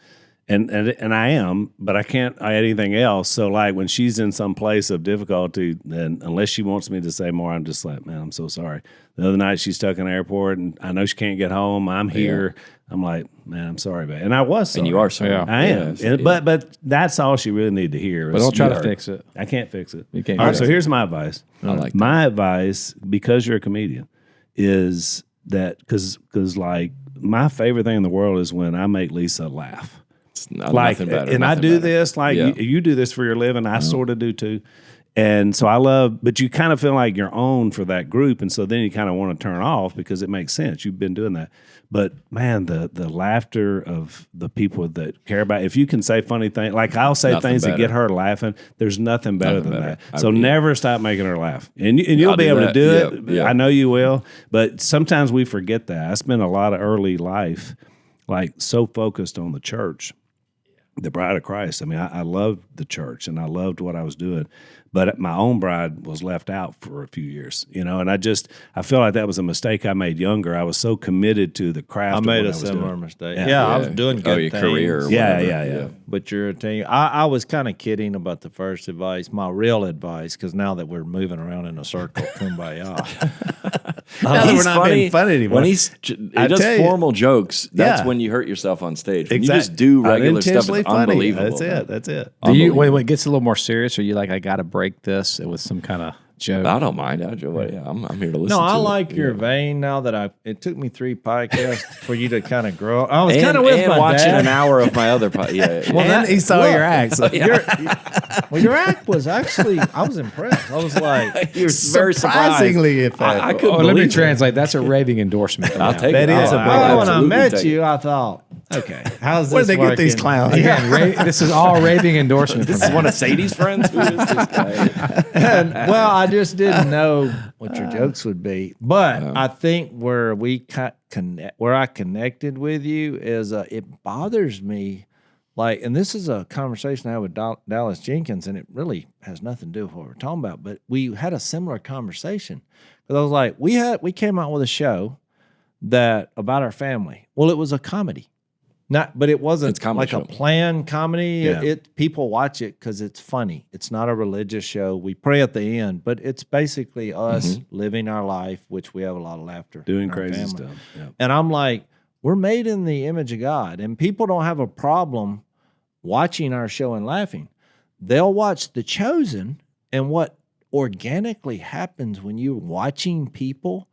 And I am, but I can't add anything else. So like when she's in some place of difficulty, then unless she wants me to say more, I'm just like, man, I'm so sorry. The other night she's stuck in the airport and I know she can't get home. I'm here. I'm like, man, I'm sorry, babe. And I was sorry. And you are sorry. Yeah. I am. Yeah. But that's all she really needed to hear. But don't try to fix it. I can't fix it. You can't All right, fix so it. here's my advice. I like that. My advice, because you're a comedian, is that because like my favorite thing in the world is when I make Lisa laugh. It's not, Like, nothing better. and I nothing do better. this like Yeah. you do this for your living. I sort of do too. And so I love, but you kind of feel like you're on for that group. And so then you kind of want to turn off because it makes sense. You've been doing that. But man, the laughter of the people that care about, if you can say funny things, like I'll say Nothing things that better. get her laughing, there's nothing better Nothing than better. that. So Yeah. never stop making her laugh. And you'll I'll be do able to that. do it. Yep, yep. I know you will. But sometimes we forget that. I spent a lot of early life like so focused on the church, the bride of Christ. I mean, I loved the church and I loved what I was doing, but my own bride was left out for a few years, and I feel like that was a mistake I made younger. I was so committed to the craft. I of made what a was similar doing. mistake. Yeah. Yeah, I was doing good your things. career. Or Yeah, whatever. yeah. But you're a team. I was kind of kidding about the first advice. My real advice, because now that we're moving around in a circle, kumbaya. Now that He's we're not being funny anymore. When he does tell you. formal jokes, that's Yeah. when you hurt yourself on stage. When Exactly. you just do regular stuff, Unintentionally it's funny. unbelievable. That's it. Do you when it gets a little more serious? Are you like, I got to break this with some kind of joke? I don't mind. I'm here to listen. No, to I it. like your vein now that it took me 3 podcasts for you to kind of grow. I was And, kind of with and my watching dad. an hour of my other podcast. Yeah, Well, And that- he saw look, your act. So Your act was actually, I was impressed. I was like, You're very surprised. surprisingly effective. I couldn't let me believe it. translate. That's a raving endorsement. I'll take That it. is a big- when I absolutely met take you, it. I thought, okay, how's this Where did they get these working? clowns? Again, this is all raving endorsement. This is one of Sadie's friends. Who is this guy? And, well, I just didn't know what your jokes would be. But I think where I connected with you is it bothers me. Like, and this is a conversation I had with Dallas Jenkins, and it really has nothing to do with what we're talking about. But we had a similar conversation because I was like, we came out with a show that about our family. Well, it was a comedy. But it wasn't It's a comedy like show. a planned comedy. Yeah. People watch it because it's funny. It's not a religious show. We pray at the end, but it's basically us living our life, which we have a lot of laughter. Doing in our crazy family. stuff. Yeah. And I'm like, we're made in the image of God, and people don't have a problem watching our show and laughing. They'll watch The Chosen, and what organically happens when you're watching people,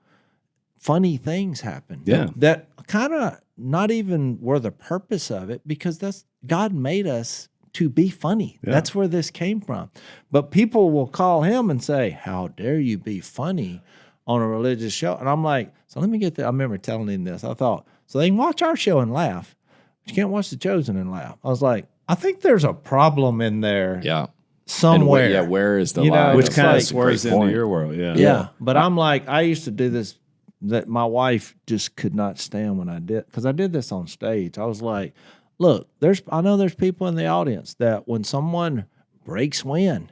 funny things happen. Yeah. That kind of not even were the purpose of it, because that's God made us to be funny. Yeah. That's where this came from. But people will call him and say, how dare you be funny on a religious show? And I'm like, so let me get that. I remember telling him this. I thought, so they can watch our show and laugh, but you can't watch The Chosen and laugh. I was like, I think there's a problem in there Yeah. somewhere. And where is the You know, line? Which it's kind of like- swerves Great into point. your world. Yeah. Yeah. But I'm like, I used to do this that my wife just could not stand when I did, because I did this on stage. I was like, look, I know there's people in the audience that when someone breaks wind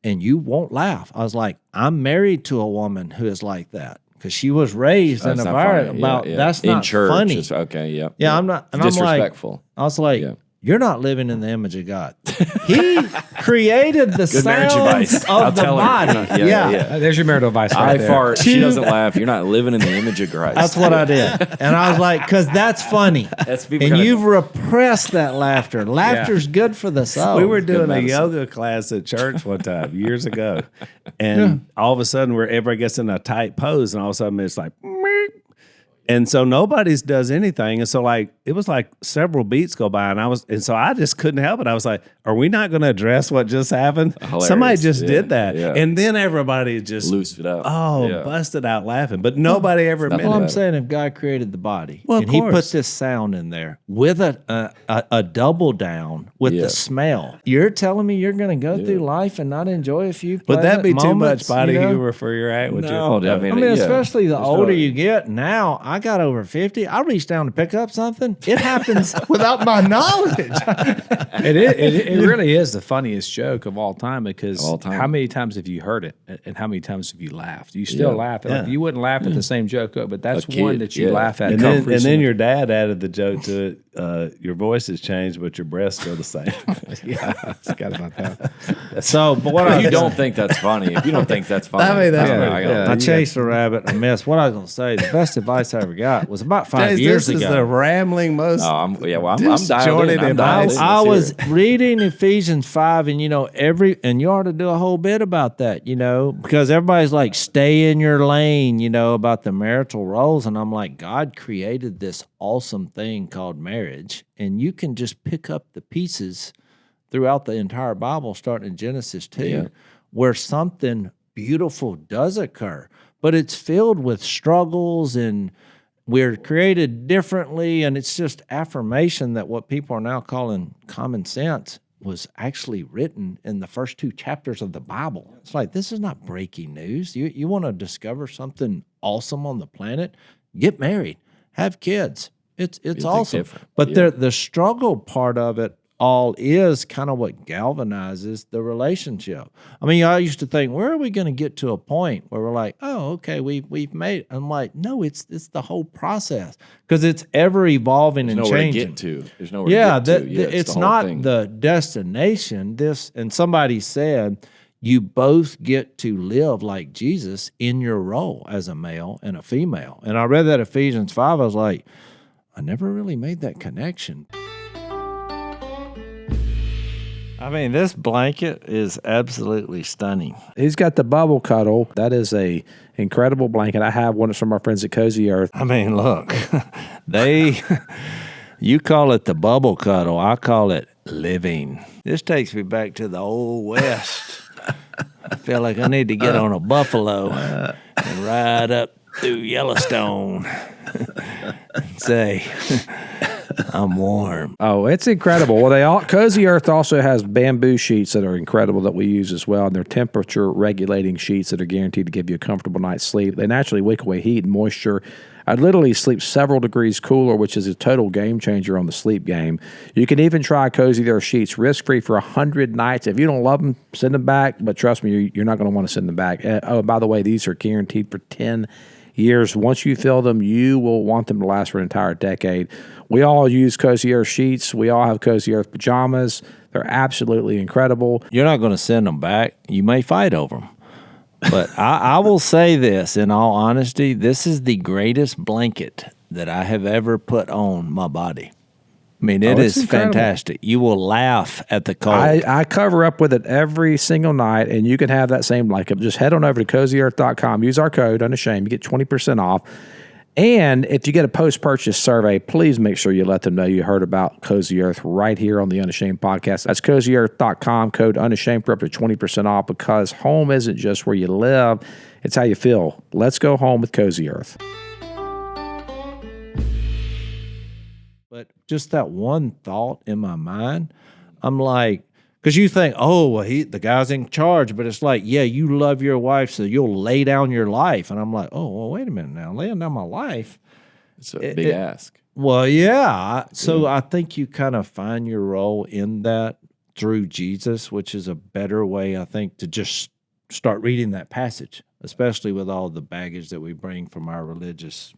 and you won't laugh. I was like, I'm married to a woman who is like that because she was raised in a That's not environment funny. about that's in not church. funny. Okay, yeah. Yeah, I'm not. And I'm like, Disrespectful. I was like, Yeah. you're not living in the image of God. He created the Good marriage sounds advice. I'll of the tell her. body. Yeah. There's your marital advice I right there. fart. She doesn't laugh. You're not living in the image of Christ. That's what I did. And I was like, because that's funny. That's people And gotta- you've repressed that laughter. Laughter's good for the soul. We were doing a medicine. yoga class at church one time years ago, and all of a sudden, everybody gets in a tight pose, and all of a sudden, it's like, meep. And so nobody's does anything, and so like it was like several beats go by, and so I just couldn't help it. I was like, "Are we not going to address what just happened?" Hilarious. Somebody just Yeah, did that, yeah. and then everybody just Loose it out. busted out laughing, but nobody ever nothing admitted. Well, I'm better. saying if God created the body Well, of and he put course. this sound in there with a double down with Yeah. the smell, you're telling me you're going to go through life and not enjoy a few Would that be pleasant too moments, much body you know? humor for your act? Would No, you? I mean, I mean, yeah. especially the There's older no- you get. Now, I got over 50. I reach down to pick up something. It happens without my knowledge. It really is the funniest joke of all time because Of all time. how many times have you heard it and how many times have you laughed? You still Yeah. laugh. Like, you wouldn't laugh at the same joke, but that's A kid, one that you yeah. laugh at. And then, constantly. your dad added the joke to it. Your voice has changed, but your breath's still the same. yeah, I forgot about that. So, but what If I you don't think that's funny, if you don't think that's funny, I mean, that's I don't know, pretty I gotta- good. I chased a rabbit and missed. What I was going to say, the best advice I ever got was about 5 Jase, years this ago. is the rambling most. Oh, I'm dialed Disjointed in. I'm and dialed in. I Let's was hear it. reading Ephesians 5, and and you ought to do a whole bit about that, because everybody's like, stay in your lane, about the marital roles. And I'm like, God created this awesome thing called marriage, and you can just pick up the pieces throughout the entire Bible, starting in Genesis 2, Yeah. where something beautiful does occur, but it's filled with struggles and we're created differently, and it's just affirmation that what people are now calling common sense was actually written in the first 2 chapters of the Bible. It's like, this is not breaking news. You want to discover something awesome on the planet? Get married, have kids. It's awesome. different. But Yeah. the struggle part of it all is kind of what galvanizes the relationship. I mean, I used to think, where are we going to get to a point where we're like, oh, okay, we've made it. I'm like, no, it's the whole process because it's ever evolving and There's nowhere changing. to get to. There's nowhere Yeah, to get to. Yeah, it's the whole not thing. the destination. And somebody said, you both get to live like Jesus in your role as a male and a female. And I read that Ephesians 5. I was like, I never really made that connection. I mean, this blanket is absolutely stunning. He's got the bubble cuddle. That is a incredible blanket. I have one from our friends at Cozy Earth. I mean, look, you call it the bubble cuddle. I call it living. This takes me back to the old West. I feel like I need to get on a buffalo and ride up through Yellowstone and say, I'm warm. Oh, it's incredible. Well, Cozy Earth also has bamboo sheets that are incredible that we use as well, and they're temperature regulating sheets that are guaranteed to give you a comfortable night's sleep. They naturally wick away heat and moisture. I literally sleep several degrees cooler, which is a total game changer on the sleep game. You can even try Cozy Earth sheets risk-free for 100 nights. If you don't love them, send them back, but trust me, you're not going to want to send them back. Oh, by the way, these are guaranteed for 10 years. Once you fill them, you will want them to last for an entire decade. We all use Cozy Earth sheets. We all have Cozy Earth pajamas. They're absolutely incredible. You're not going to send them back. You may fight over them. But I will say this, in all honesty, this is the greatest blanket that I have ever put on my body. I mean, it it's is incredible. fantastic. You will laugh at the cold. I cover up with it every single night, and you can have that same blanket. Just head on over to CozyEarth.com. Use our code, Unashamed. You get 20% off. And if you get a post-purchase survey, please make sure you let them know you heard about Cozy Earth right here on the Unashamed podcast. That's CozyEarth.com, code Unashamed for up to 20% off, because home isn't just where you live, it's how you feel. Let's go home with Cozy Earth. But just that one thought in my mind, I'm like, because you think, oh, well, the guy's in charge, but it's like, yeah, you love your wife, so you'll lay down your life. And I'm like, oh, well, wait a minute now, laying down my life. It's a big ask. Well, yeah. So I think you kind of find your role in that through Jesus, which is a better way, I think, to just start reading that passage, especially with all the baggage that we bring from our religious.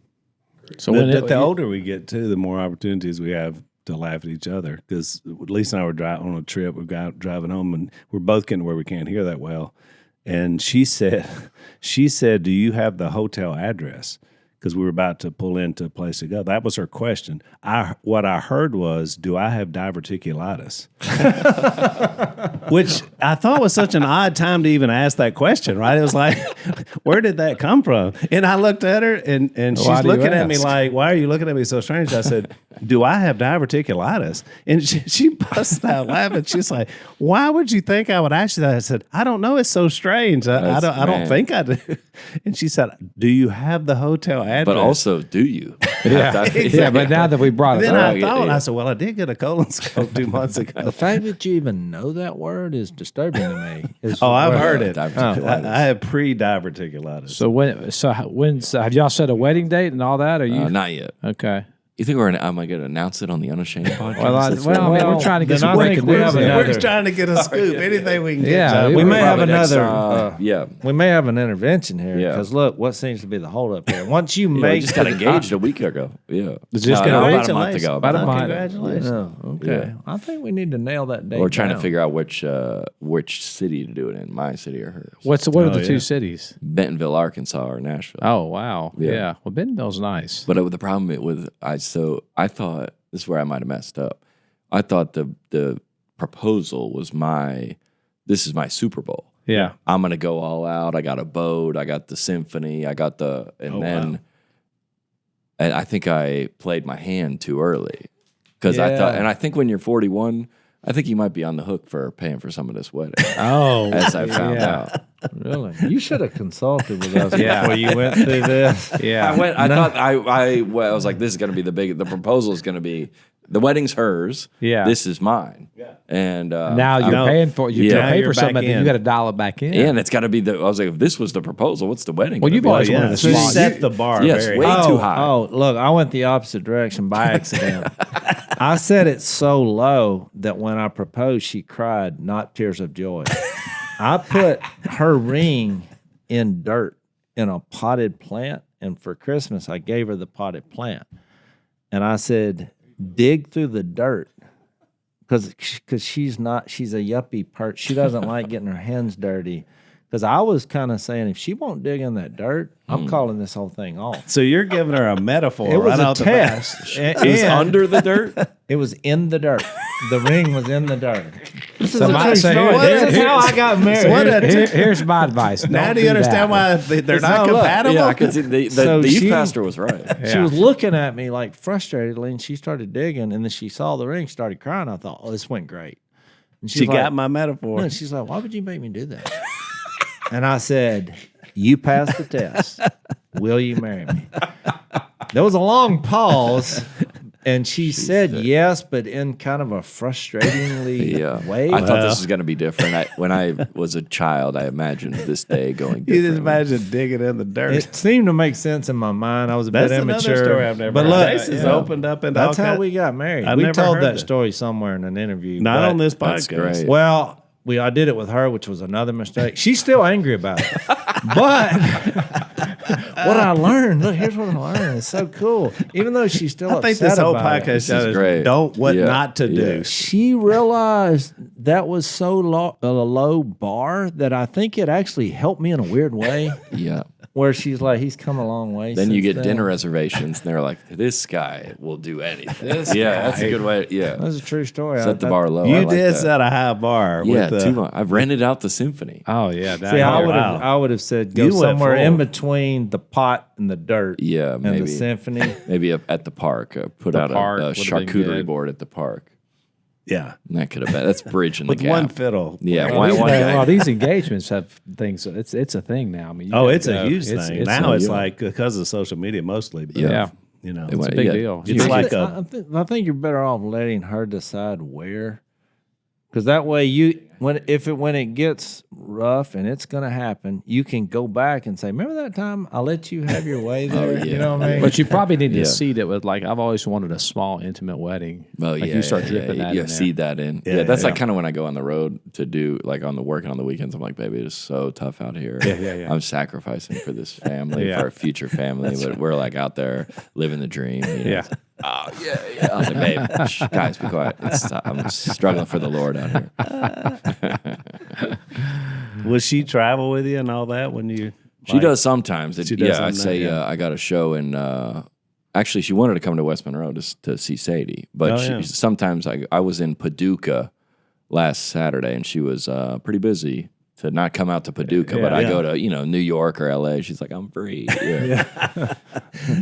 So The older we get, too, the more opportunities we have to laugh at each other. Because Lisa and I were on a trip. We got driving home, and we're both getting where we can't hear that well. And she said, "Do you have the hotel address?" Because we were about to pull into a place to go. That was her question. What I heard was, "Do I have diverticulitis?" Which I thought was such an odd time to even ask that question, right? It was like, where did that come from? And I looked at her, and she's looking at me like, "Why are you looking at me so strange?" I said, "Do I have diverticulitis?" And she busted out laughing. She's like, "Why would you think I would ask you that?" I said, "I don't know. It's so strange. I don't think I do." And she said, "Do you have the hotel address?" But also, do you? Yeah, but now that we brought it Then up, I thought, I said, well, I did get a colonoscope 2 months ago. The fact that you even know that word is disturbing to me. Oh, I've heard it. Diverticulitis. I have pre-diverticulitis. so when's have y'all set a wedding date and all that? Are you Not yet. okay? You think am I going to announce it on the Unashamed podcast? We're trying to get some breaking news. We're trying to get a scoop. Anything we can get. Yeah, John. we may have Probably next another. time. Yeah. We may have an intervention here Yeah. because look, what seems to be the holdup here. Once you We make just got engaged a week ago. Yeah. just No, gonna- about a month ago. About a month. Congratulations. Oh, okay. I think we need to nail that date. We're trying to down. figure out which city to do it in, my city or hers. What are the two cities? Bentonville, Arkansas, or Nashville. Oh wow, Yeah. yeah. Well, Bentonville's nice. But the problem I thought this is where I might have messed up. I thought the proposal was this is my Super Bowl. Yeah, I'm gonna go all out. I got a boat. I got the symphony. I got and I think I played my hand too early because I thought, and I think when you're 41, I think you might be on the hook for paying for some of this wedding. Oh, As I found out. Really, you should have consulted with us before you went through this. yeah. I thought I was like, this is going to be the proposal is going to be, the wedding's hers. Yeah. This is mine. Yeah. And Now you're paying for you Yeah. pay You're for something, back but in. you got to dial it back in. and it's got to be I was like, if this was the proposal, what's the wedding? Well, gonna you've be? always Yeah, wanted a so you small. set the bar Yes, very way high. too high. Oh, look, I went the opposite direction by accident. I set it so low that when I proposed, she cried, not tears of joy. I put her ring in dirt in a potted plant, and for Christmas, I gave her the potted plant. And I said, dig through the dirt. Because she's a yuppie part. She doesn't like getting her hands dirty. Because I was kind of saying, if she won't dig in that dirt, I'm calling this whole thing off. So you're giving her a metaphor. It was right a out the bat. test. Is under the dirt? It was in the dirt. The ring was in the dirt. This is So a my- true so story. here- This is how I got married. Here's my advice. Now Don't do you that. understand why they're not No, look, compatible? Yeah, because the So youth she- pastor was right. She was looking at me like frustratedly, and she started digging, and then she saw the ring, started crying. I thought, oh, this went great. And She was like, got my metaphor. No, she's like, why would you make me do that? And I said, you passed the test. Will you marry me? There was a long pause, and she said yes, but in kind of a frustratingly way. I thought this was going to be different. When I was a child, I imagined this day going differently. You just imagine digging in the dirt. It seemed to make sense in my mind. I was a That's bit another immature. story I've never but heard. look, Jase has opened up into that's all how kinds- we got married. I've We never told heard that that. story somewhere in an interview. Not but- on this That's podcast. great. Well, I did it with her, which was another mistake. She's still angry about it. But what I learned, look, here's what I learned. It's so cool. Even though she's still I think upset this whole about podcast it, This is is great. what Yeah. not to do. Yeah. she realized that was so a low bar that I think it actually helped me in a weird way. Yeah. Where she's like, he's come a long way. Then you since get dinner reservations, and they're like, "This guy will do anything." That's a good way. Yeah, That's a true story. set the bar low. I You like did that. set a high bar. Yeah, with, too much. I've rented out the symphony. Oh yeah, See, I would wow. I would have said go You went somewhere full. in between the pot and the dirt. Yeah, and maybe. the symphony. Maybe at the park. Put The out park a would've been charcuterie good. board at the park. Yeah, And that could have been. That's bridging with the gap. one fiddle. Yeah, Well, one guy. these engagements have things. It's a thing now. I mean, you Oh, gotta it's a go. huge It's- thing. it's now a- it's like because of social media mostly. But, Yeah. you know, It's a big deal. It's like I think you're better off letting her decide where Because that way when it gets rough and it's going to happen, you can go back and say, remember that time I let you have your way there? You know what I mean? But you probably need to seed it with like, I've always wanted a small intimate wedding. Oh, like you start dripping that in there. Seed that in. Yeah, that's like kind of when I go on the road to do like on the working on the weekends. I'm like, baby, it's so tough out here. Yeah. I'm sacrificing for this family, for our future family. But we're like out there living the dream. You know? Yeah. Oh, yeah. I was like, babe, shh, guys, be quiet. I'm struggling for the Lord out here. Will she travel with you and all that when you? She does sometimes. She does I'd say I got a show in. Actually, she wanted to come to West Monroe to see Sadie, but sometimes I was in Paducah last Saturday, and she was pretty busy to not come out to Paducah, but I go to New York or LA. She's like, I'm free.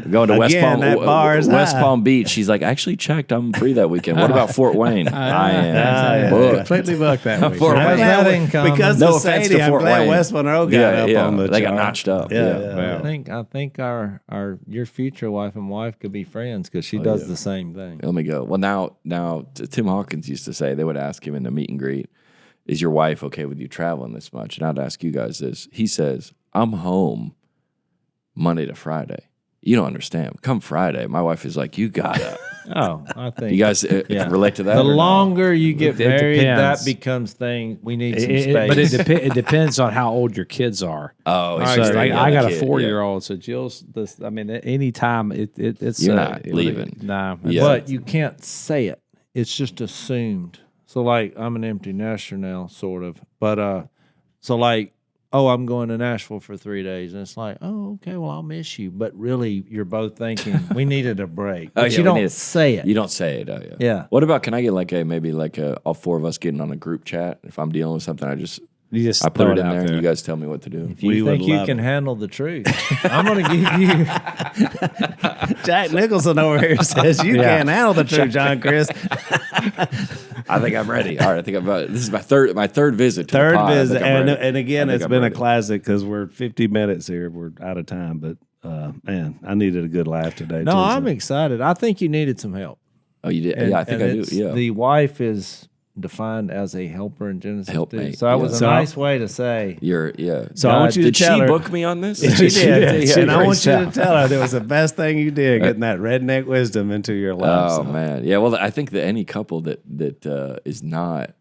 Going to West Palm Beach. She's like, I actually checked. I'm free that weekend. What about Fort Wayne? I am booked. Completely booked that week. Fort Wayne. Because No of offense Sadie, to Fort I'm glad Wayne. West Monroe got up on the They got chart. notched up. Yeah. I think our your future wife and wife could be friends because she does the same thing. Let me go. Well, now Tim Hawkins used to say, they would ask him in the meet and greet, is your wife okay with you traveling this much? And I'd ask you guys this. He says, I'm home Monday to Friday. You don't understand. Come Friday, my wife is like, you gotta. I think You guys relate to that? the or no? longer you get It married, depends. that becomes thing. We need some space. But it depends on how old your kids are. Oh, So it's like yeah, I got a kid, 4-year-old, so Jill's this. I mean, anytime it's You're not leaving. Nah, Yeah. But you can't say it. It's just assumed. So like I'm an empty nester now, sort of. But so like, oh, I'm going to Nashville for 3 days, and it's like, oh, okay, well I'll miss you. But really, you're both thinking we needed a break. But you don't say it. You don't say it. Oh, yeah. Yeah. What about? Can I get maybe all four of us getting on a group chat? If I'm dealing with something, I put throw it in out there, and you guys tell me what to do. If you think you can handle the truth, I'm going to give you. Jack Nicholson over here says you can't handle the truth, John Crist. I think I'm ready. All right, I think this is my third visit. To the pod. Visit, I think I'm ready. and again, I think it's I'm been ready. a classic because we're 50 minutes here. We're out of time, but man, I needed a good laugh today. No, too, I'm excited. I think you needed some help. Oh, you did? And- Yeah, I think and I do. it's- Yeah. The wife is defined as a helper in Genesis. Helpmate, 2. So that was yeah. a nice way to say. So I want you to Did tell she her. book me on this? She did, Yeah, and I great want you to job. tell her that was the best thing you did, getting that redneck wisdom into your life. Oh man, yeah. Well, I think that any couple that is not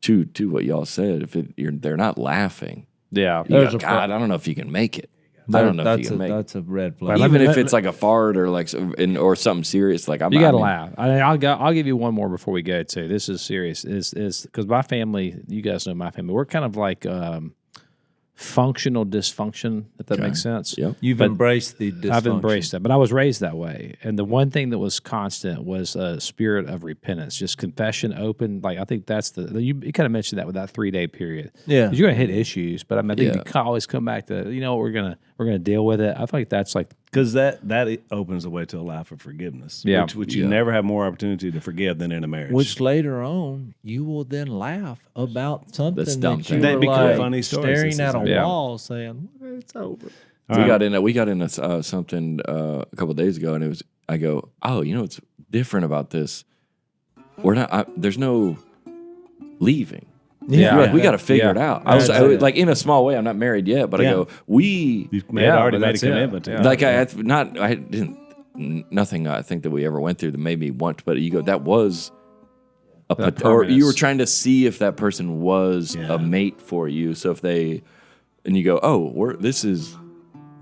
to what y'all said, if they're not laughing, yeah. you go, God, I don't know if you can make it. I don't know if you can make it. That's a red flag. Even if it's like a fart or like or something serious, like You got to laugh. I'll give you one more before we go too. This is serious. Is because my family, you guys know my family. We're kind of like functional dysfunction, if that makes sense. Yep. You've embraced the dysfunction. I've embraced that, but I was raised that way. And the one thing that was constant was a spirit of repentance, just confession, open. Like I think that's you kind of mentioned that with that 3-day period. Yeah. 'Cause you're gonna hit issues, but I mean, I think Yeah. you can always come back to we're gonna deal with it. I feel like that's like Because that opens the way to a life of forgiveness. Yeah. Which you never have more opportunity to forgive than in a marriage. Which later on you will then laugh about something That's dumb that you thing. They were become like funny stories. staring at a Yeah. wall saying, well, it's over. We got into something a couple of days ago, and I go, oh, what's different about this? We're not. There's no leaving. Yeah. We got to figure it out. I was like, in a small way. I'm not married yet, but I go, You've already made a commitment to it. like I didn't nothing. I think that we ever went through that made me want, but you go, that was or you permanence. were trying to see if that person was a mate for you. So if they, and you go, oh, this is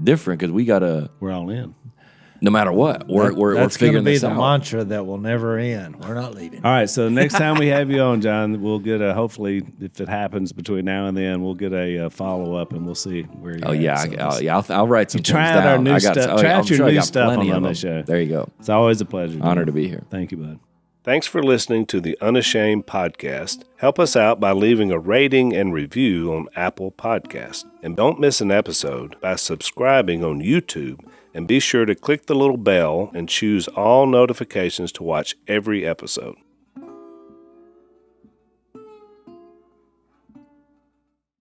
different because we gotta, We're all in. no matter what, we're That's going to figuring be this the out. mantra that will never end. We're not leaving. All right, so next time we have you on, John, we'll get hopefully, if it happens between now and then, we'll get a follow-up and we'll see where you're Oh yeah, I'll write some. try things out our down. new I got- stuff. oh, Try I'm out your sure I new got stuff plenty on of the them. show. There you go. It's always a pleasure. Honor to be here. Thank you, bud. Thanks for listening to the Unashamed Podcast. Help us out by leaving a rating and review on Apple Podcasts. And don't miss an episode by subscribing on YouTube. And be sure to click the little bell and choose all notifications to watch every episode.